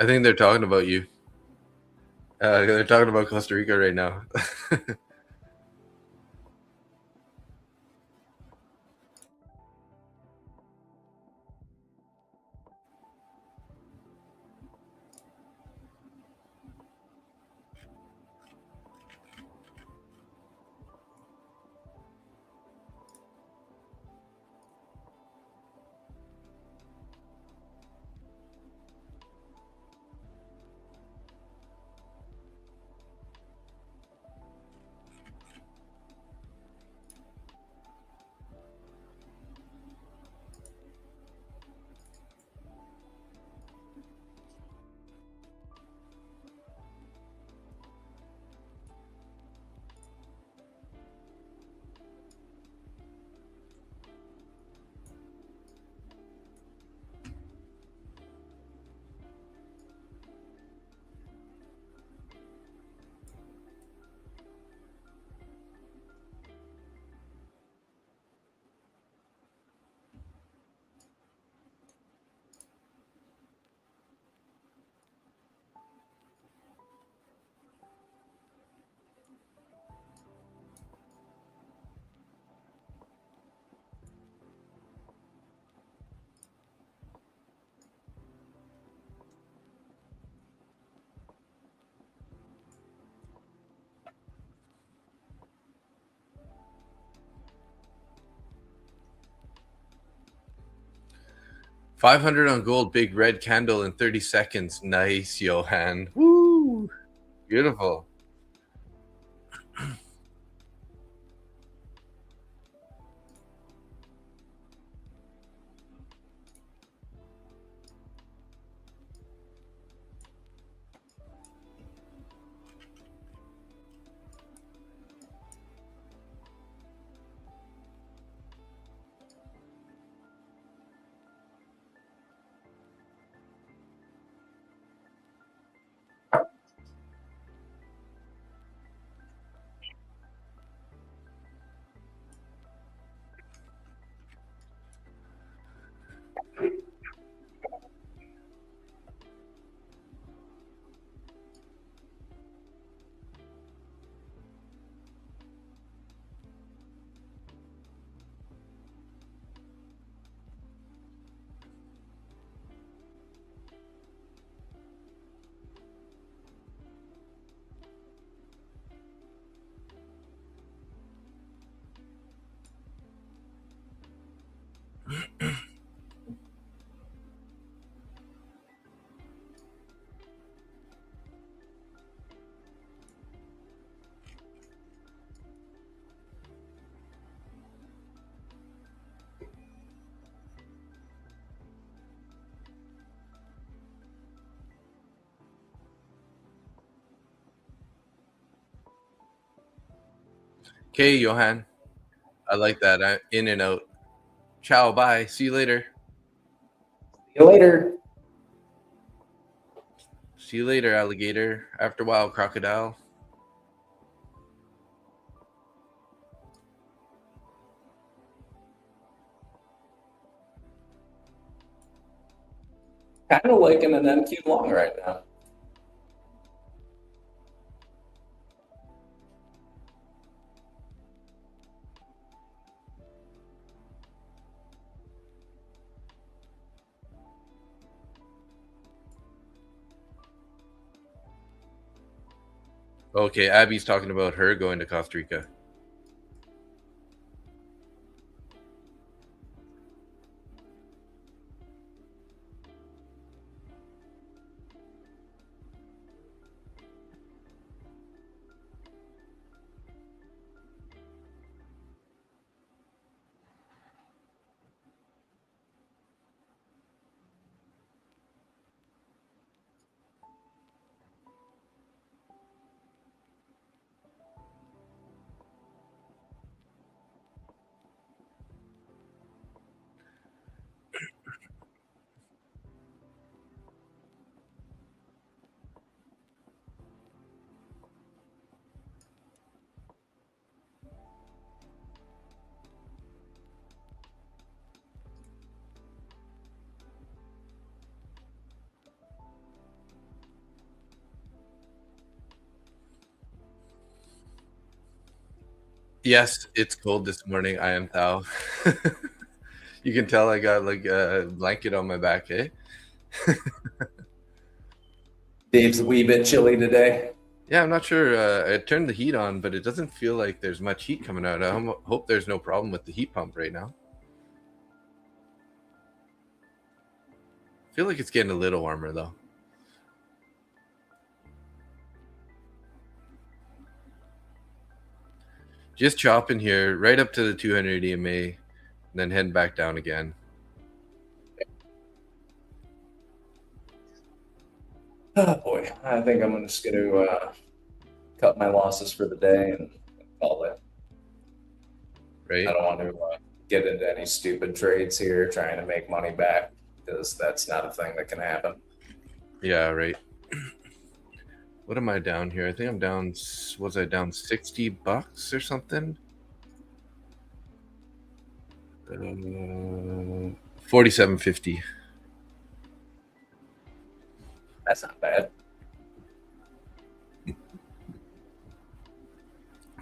I think they're talking about you. They're talking about Costa Rica right now. 500 on gold, big red candle in 30 seconds. Nice, Johan. Woo! Beautiful. Okay, Johan. I like that. I'm in and out. Ciao, bye. See you later. See you later. See you later, alligator. After a while, crocodile. Kind of liking an MQ long right now. Okay, Abby's talking about her going to Costa Rica. Yes, it's cold this morning. I am Thao. You can tell I got like a blanket on my back, eh? Dave's a wee bit chilly today. Yeah, I'm not sure. I turned the heat on, but it doesn't feel like there's much heat coming out. I hope there's no problem with the heat pump right now. I feel like it's getting a little warmer though. Just chopping here right up to the 200 EMA, and then heading back down again. Oh boy, I think I'm just going to cut my losses for the day and call it. Right? I don't want to get into any stupid trades here trying to make money back because that's not a thing that can happen. Yeah, right. What am I down here? I think I'm down. Was I down $60 or something? 47.50. That's not bad.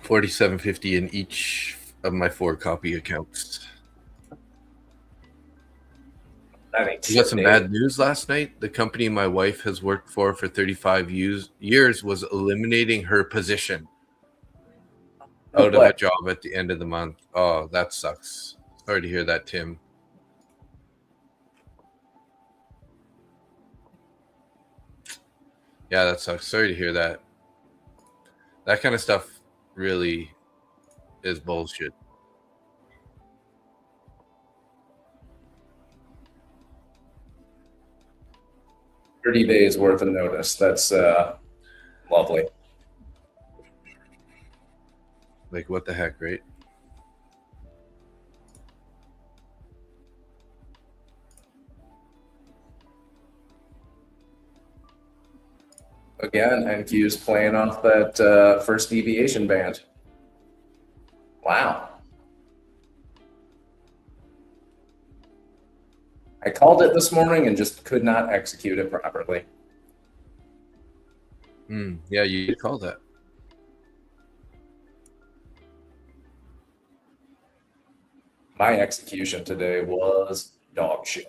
47.50 in each of my 4 copy accounts. We got some bad news last night. The company my wife has worked for 35 years was eliminating her position out of a job at the end of the month. Oh, that sucks. Sorry to hear that, Tim. Yeah, that sucks. Sorry to hear that. That kind of stuff really is bullshit. $30 days worth of notice. That's lovely. Like, what the heck, right? Again, NQ's playing off that first deviation band. Wow. I called it this morning and just could not execute it properly. Yeah, you called that. My execution today was dog shit.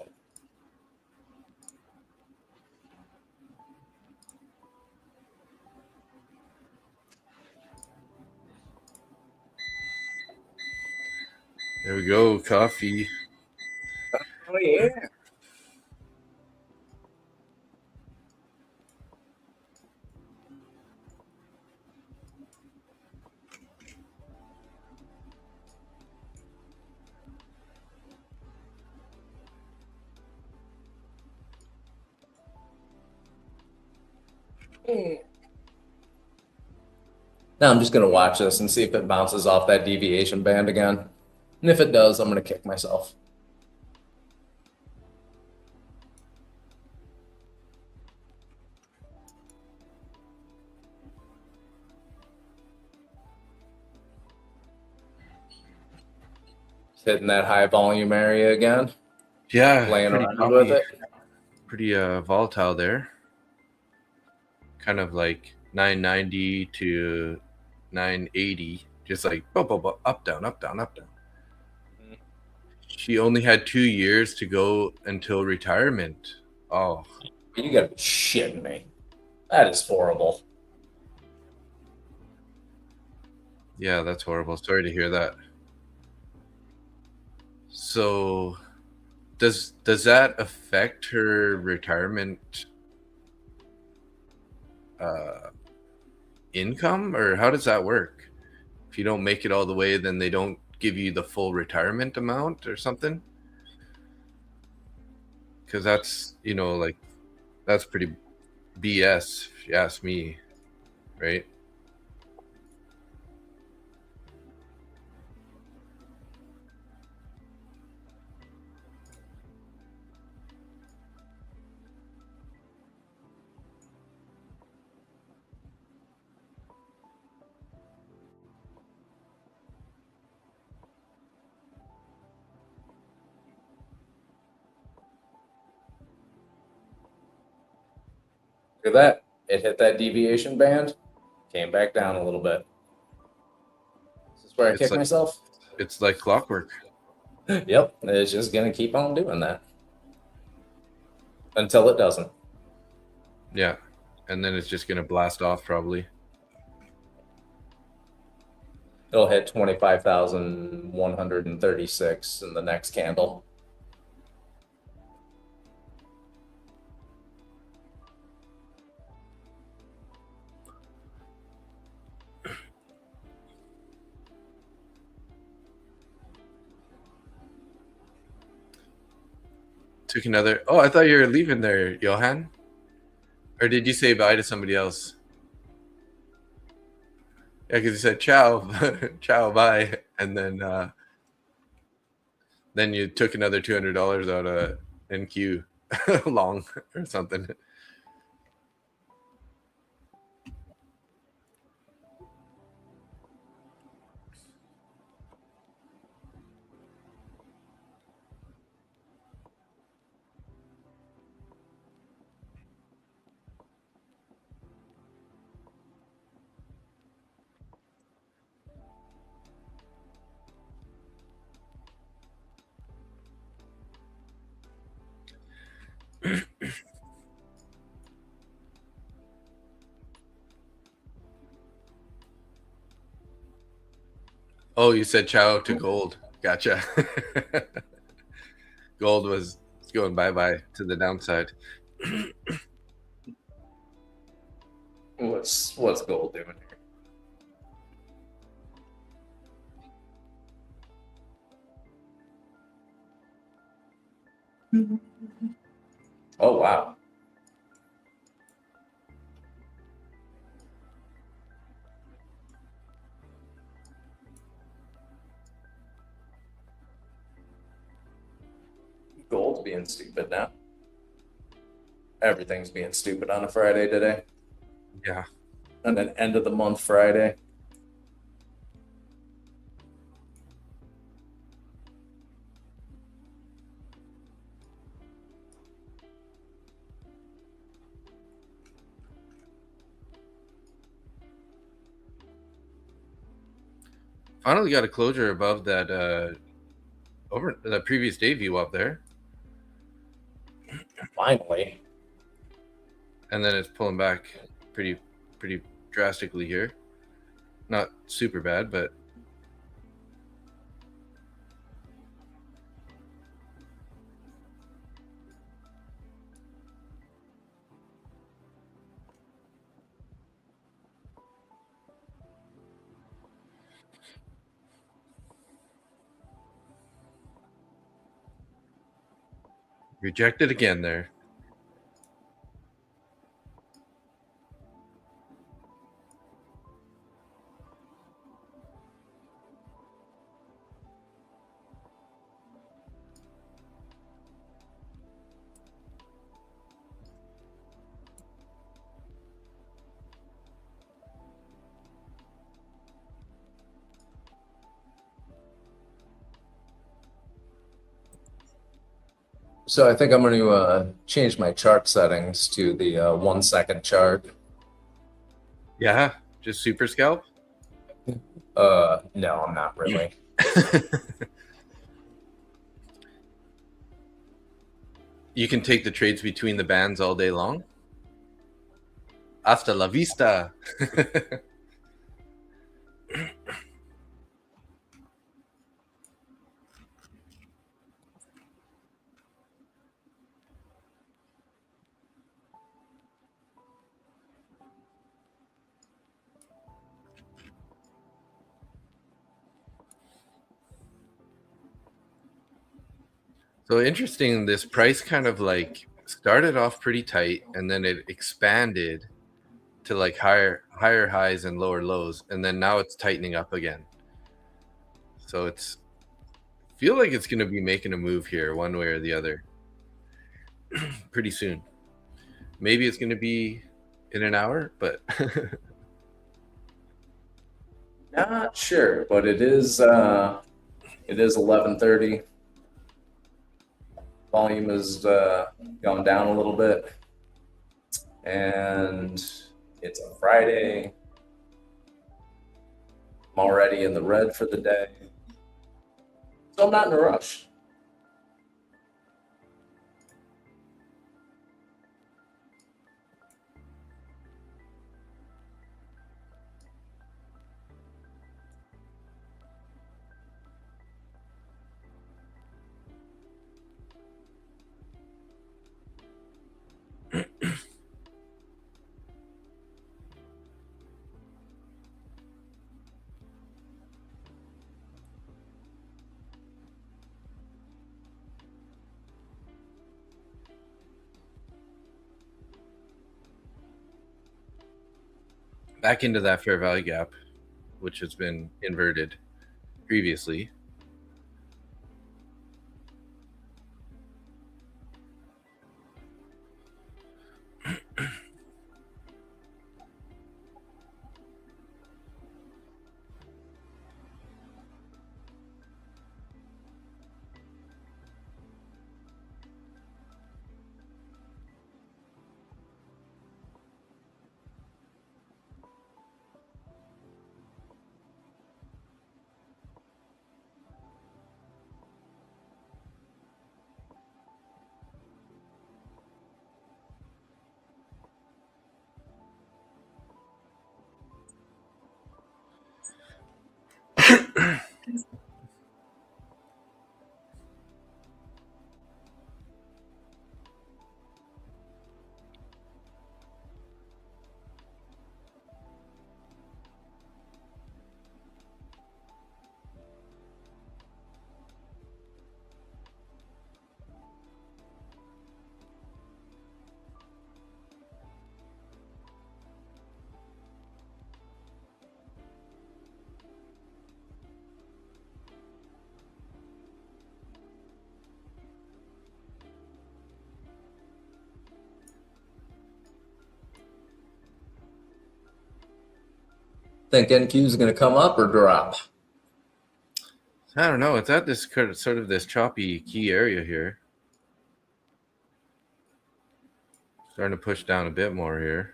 There we go, coffee. Oh, yeah. Now I'm just going to watch this and see if it bounces off that deviation band again. And if it does, I'm going to kick myself. Hitting that high volume area again. Yeah, playing around with it. Pretty volatile there. Kind of like 990 to 980, just like up, down, up, down, up, down. She only had 2 years to go until retirement. Oh, you gotta be shitting me. That is horrible. Yeah, that's horrible. Sorry to hear that. So, does that affect her retirement income, or how does that work? If you don't make it all the way, then they don't give you the full retirement amount or something? Because that's, like, that's pretty BS, if you ask me, right? Look at that. It hit that deviation band, came back down a little bit. This is where I It's kick like myself. it's like clockwork. Yep, it's just gonna keep on doing that until it doesn't. Yeah, and then it's just gonna blast off probably. It'll hit 25,136 in the next candle. Took another. Oh, I thought you were leaving there, Johan. Or did you say bye to somebody else? Yeah, because you said ciao, ciao, bye, and then you took another $200 out of NQ long or something. Oh, you said ciao to gold. Gotcha. Gold was going bye-bye to the downside. What's gold doing here? Oh wow. Gold's being stupid now. Everything's being stupid on a Friday today. Yeah. And then end of the month Friday. Finally got a closure above that over the previous day view up there. Finally. And then it's pulling back pretty drastically here. Not super bad, but rejected again there. So I think I'm going to change my chart settings to the 1 second chart. Yeah, just super scalp. No, I'm not really. You can take the trades between the bands all day long. Hasta la vista. So interesting, this price kind of like started off pretty tight and then it expanded to like higher highs and lower lows, and then now it's tightening up again. So it's feel like it's going to be making a move here one way or the other pretty soon. Maybe it's going to be in an hour, but Not sure, but it is 11:30. Volume is gone down a little bit, and it's a Friday. I'm already in the red for the day. So I'm not in a rush. Back into that fair value gap, which has been inverted previously. Think NQ is going to come up or drop? I don't know. It's at this sort of this choppy key area here. Starting to push down a bit more here.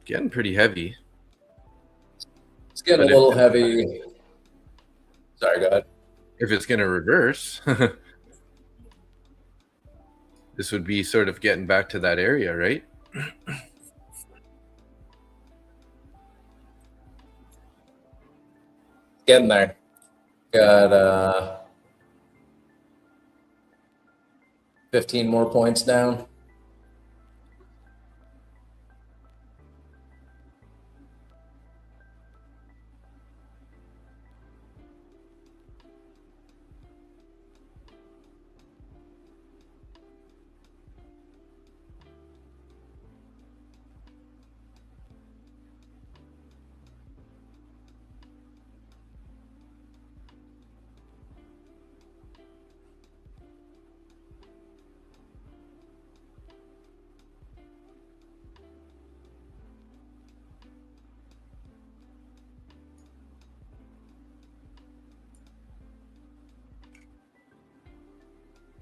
Getting pretty heavy. It's getting a little heavy. Sorry, go ahead. If it's going to reverse, this would be sort of getting back to that area, right? Getting there. Got 15 more points down.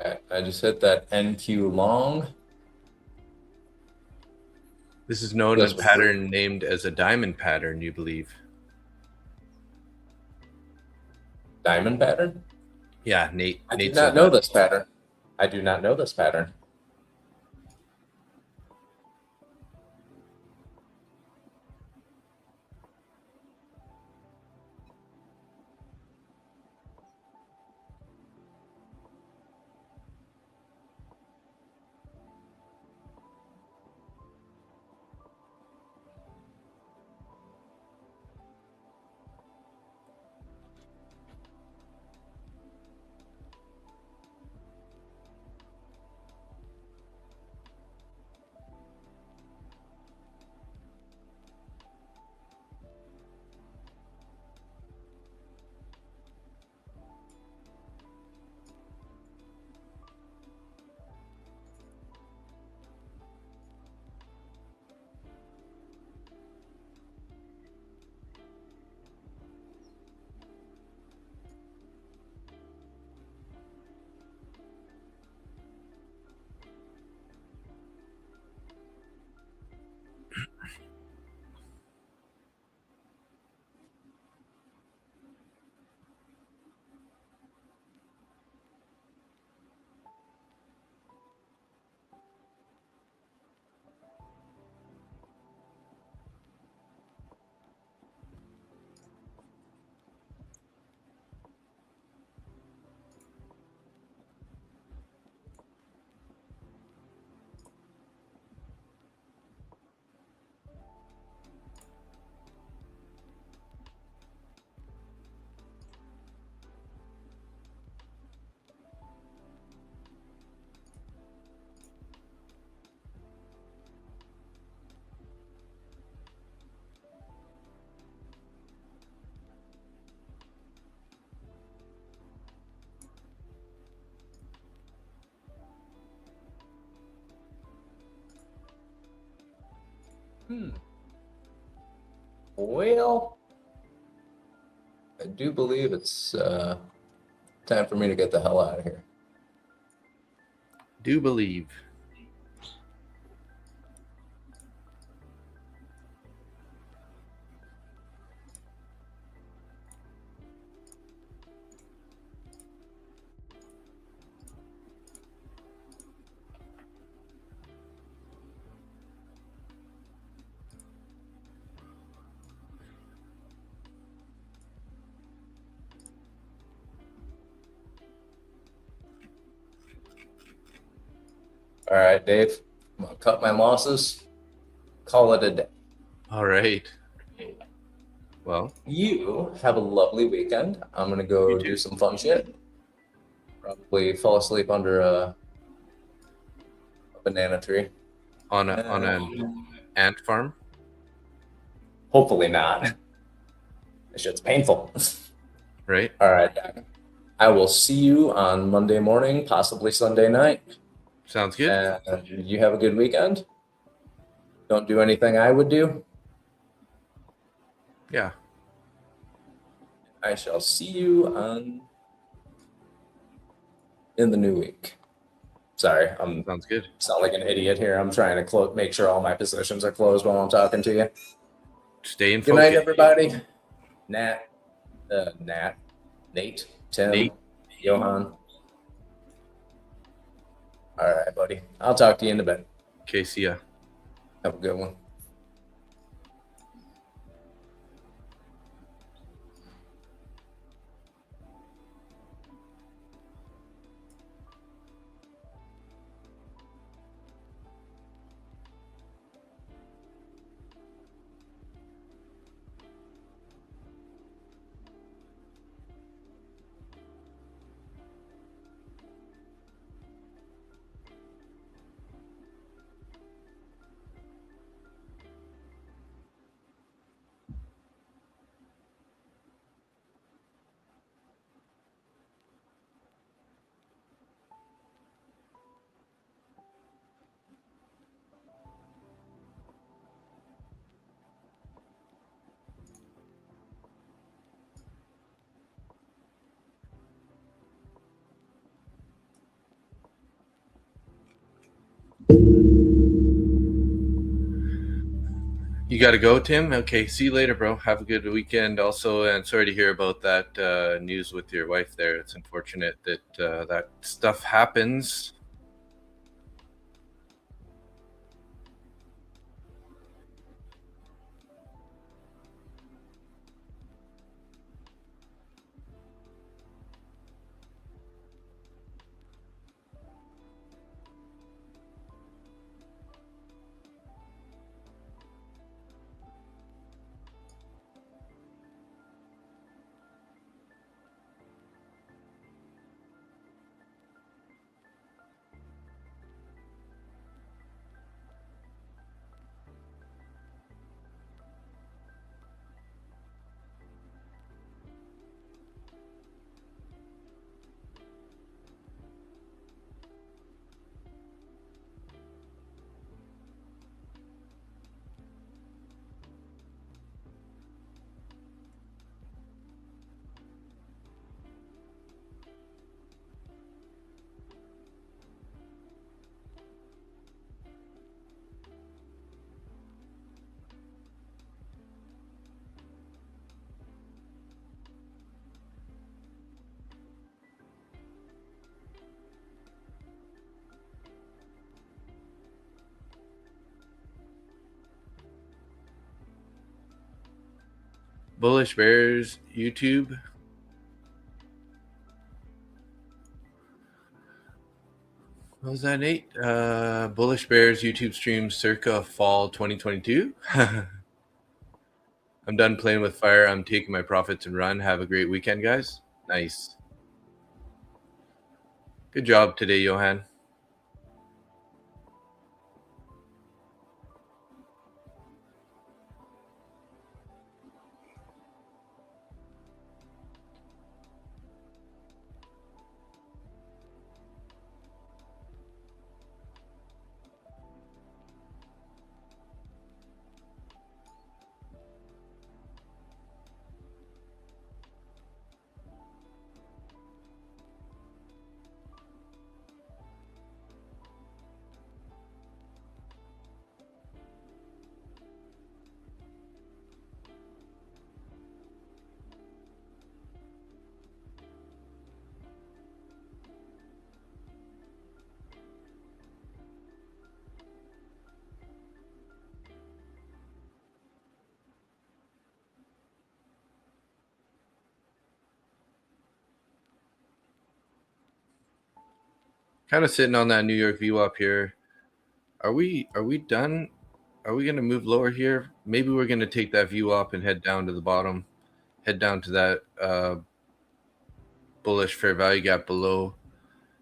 Okay, I just hit that NQ long. This is known as pattern named as a diamond pattern, you believe? Diamond pattern? Yeah, Nate. I do Nate not said know that. this pattern. I do not know this pattern. Well, I do believe it's time for me to get the hell out of here. Do believe. All right, Dave. I'm gonna cut my losses. Call it a day. All right. Well, You have a lovely weekend. I'm gonna you go too. do some fun shit. Probably fall asleep under a banana tree. On an ant farm. Hopefully not. This shit's painful. Right. All right. I will see you on Monday morning, possibly Sunday night. Sounds good. And you have a good weekend. Don't do anything I would do. Yeah. I shall see you in the new week. Sorry, I'm Sounds good. sound like an idiot here. I'm trying to make sure all my positions are closed while I'm talking to you. Staying Good night, focused. everybody. Nate, Tim, Nate. Johan. All right, buddy. I'll talk to you in a bit. Okay, see ya. Have a good one. You got to go, Tim? Okay, see you later, bro. Have a good weekend also, and sorry to hear about that news with your wife there. It's unfortunate that that stuff happens. Bullish Bears YouTube. What was that, Nate? Bullish Bears YouTube stream circa fall 2022. I'm done playing with fire. I'm taking my profits and run. Have a great weekend, guys. Nice. Good job today, Johan. Kind of sitting on that New York VWAP here. Are we done? Are we going to move lower here? Maybe we're going to take that VWAP and head down to the bottom, head down to that bullish fair value gap below,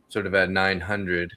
sort of at 900.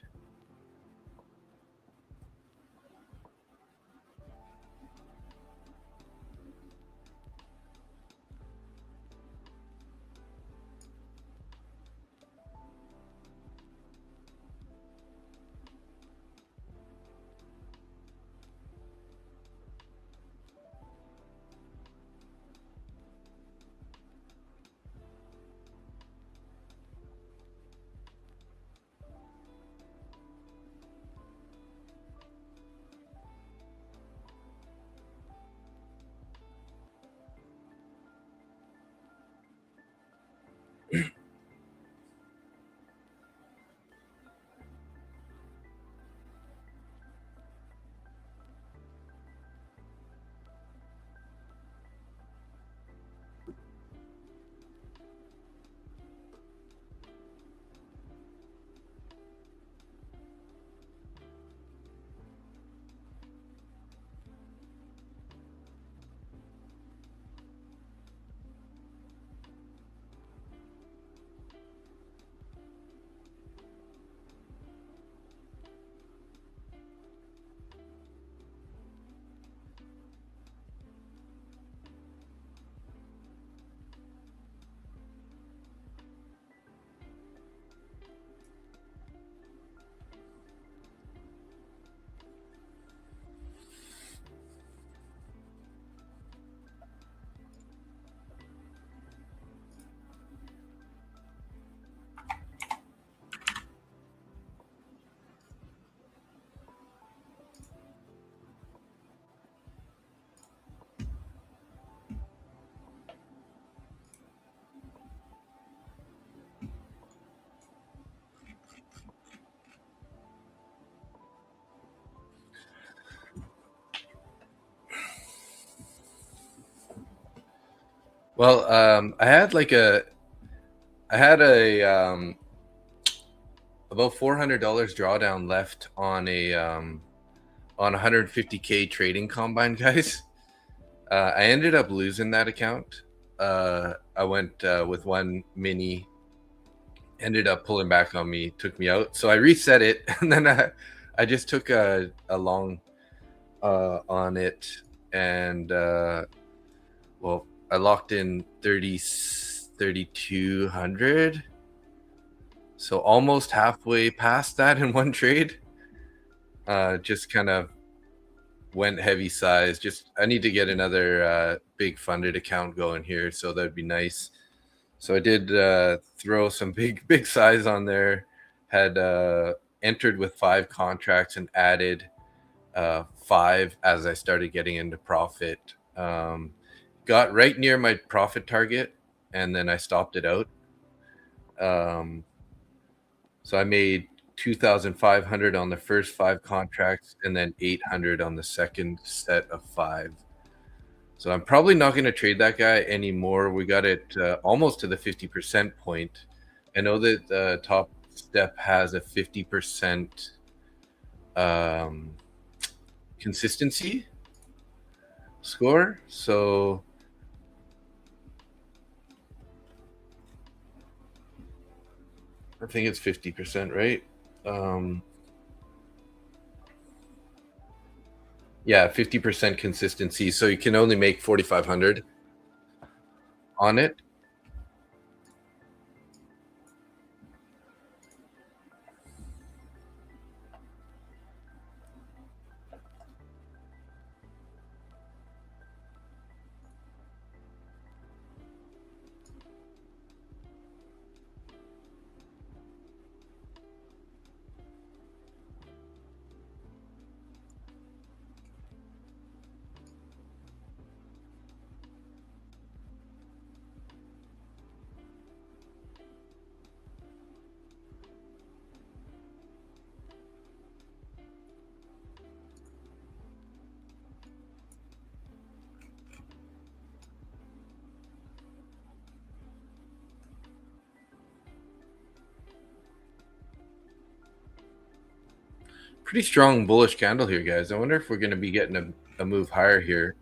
Well, I had about $400 drawdown left on on 150K trading combine, guys. I ended up losing that account. I went with one mini, ended up pulling back on me, took me out. So I reset it, and then I just took a long on it, and well, I locked in 3,200. So almost halfway past that in one trade. Just kind of went heavy size. Just I need to get another big funded account going here, so that'd be nice. So I did throw some big size on there. Had entered with 5 contracts and added 5 as I started getting into profit. Got right near my profit target, and then I stopped it out. So I made 2,500 on the first 5 contracts, and then 800 on the second set of 5. So I'm probably not going to trade that guy anymore. We got it almost to the 50% point. I know that the Top Step has a 50% consistency score. So I think it's 50%, right? Yeah, 50% consistency. So you can only make 4,500 on it. Pretty strong bullish candle here, guys. I wonder if we're going to be getting a move higher here.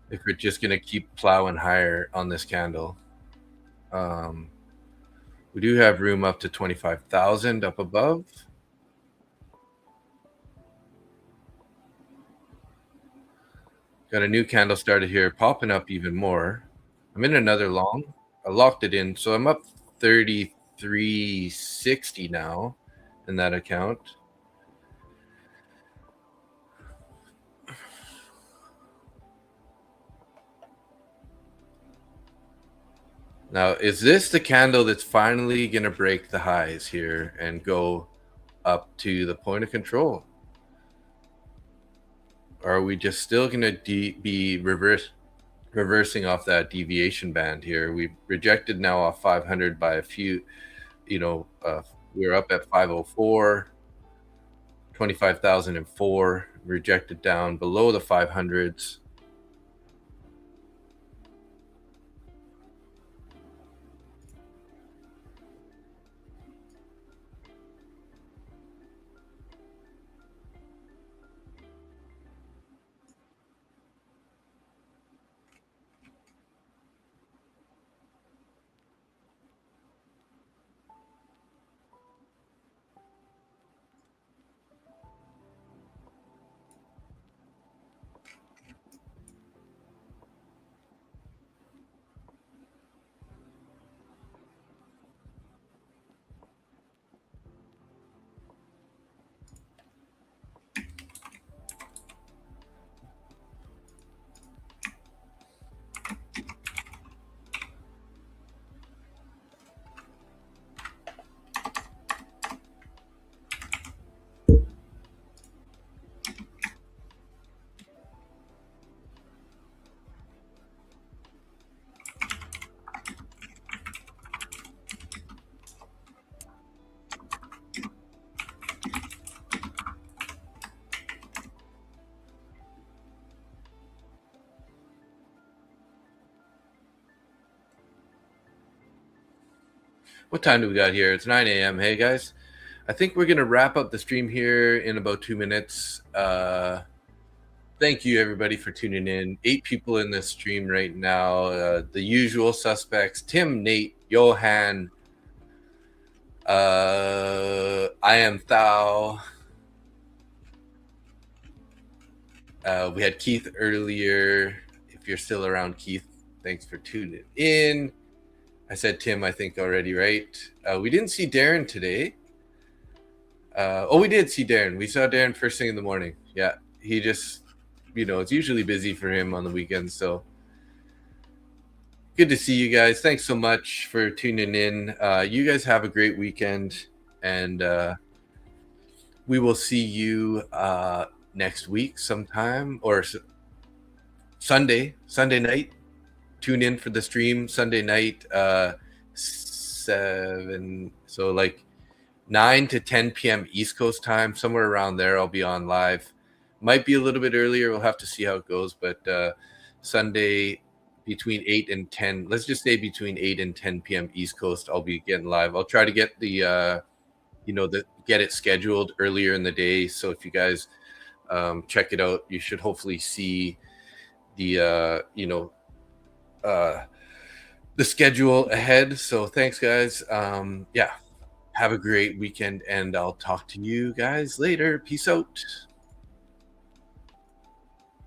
If we're just going to keep plowing higher on this candle. We do have room up to 25,000 up above. Got a new candle started here, popping up even more. I'm in another long. I locked it in, so I'm up 33.60 now in that account. Now, is this the candle that's finally going to break the highs here and go up to the point of control? Or are we just still going to be reversing off that deviation band here? We rejected now off 500 by a few, we're up at 504, 25,004, rejected down below the 500s. What time do we got here? It's 9 a.m. Hey, guys. I think we're going to wrap up the stream here in about 2 minutes. Thank you, everybody, for tuning in. 8 people in this stream right now. The usual suspects: Tim, Nate, Johan, I am Thao. We had Keith earlier. If you're still around, Keith, thanks for tuning in. I said Tim, I think, already, right? We didn't see Darren today. We did see Darren. We saw Darren first thing in the morning. Yeah, he just, it's usually busy for him on the weekends. So good to see you guys. Thanks so much for tuning in. You guys have a great weekend, and we will see you next week sometime, or Sunday night. Tune in for the stream Sunday night, 7, so like 9 to 10 p.m. East Coast time, somewhere around there. I'll be on live. Might be a little bit earlier. We'll have to see how it goes. But Sunday between 8 and 10, let's just say between 8 and 10 p.m. East Coast, I'll be getting live. I'll try to get get it scheduled earlier in the day. So if you guys check it out, you should hopefully see the the schedule ahead. So thanks, guys. Have a great weekend, and I'll talk to you guys later. Peace out.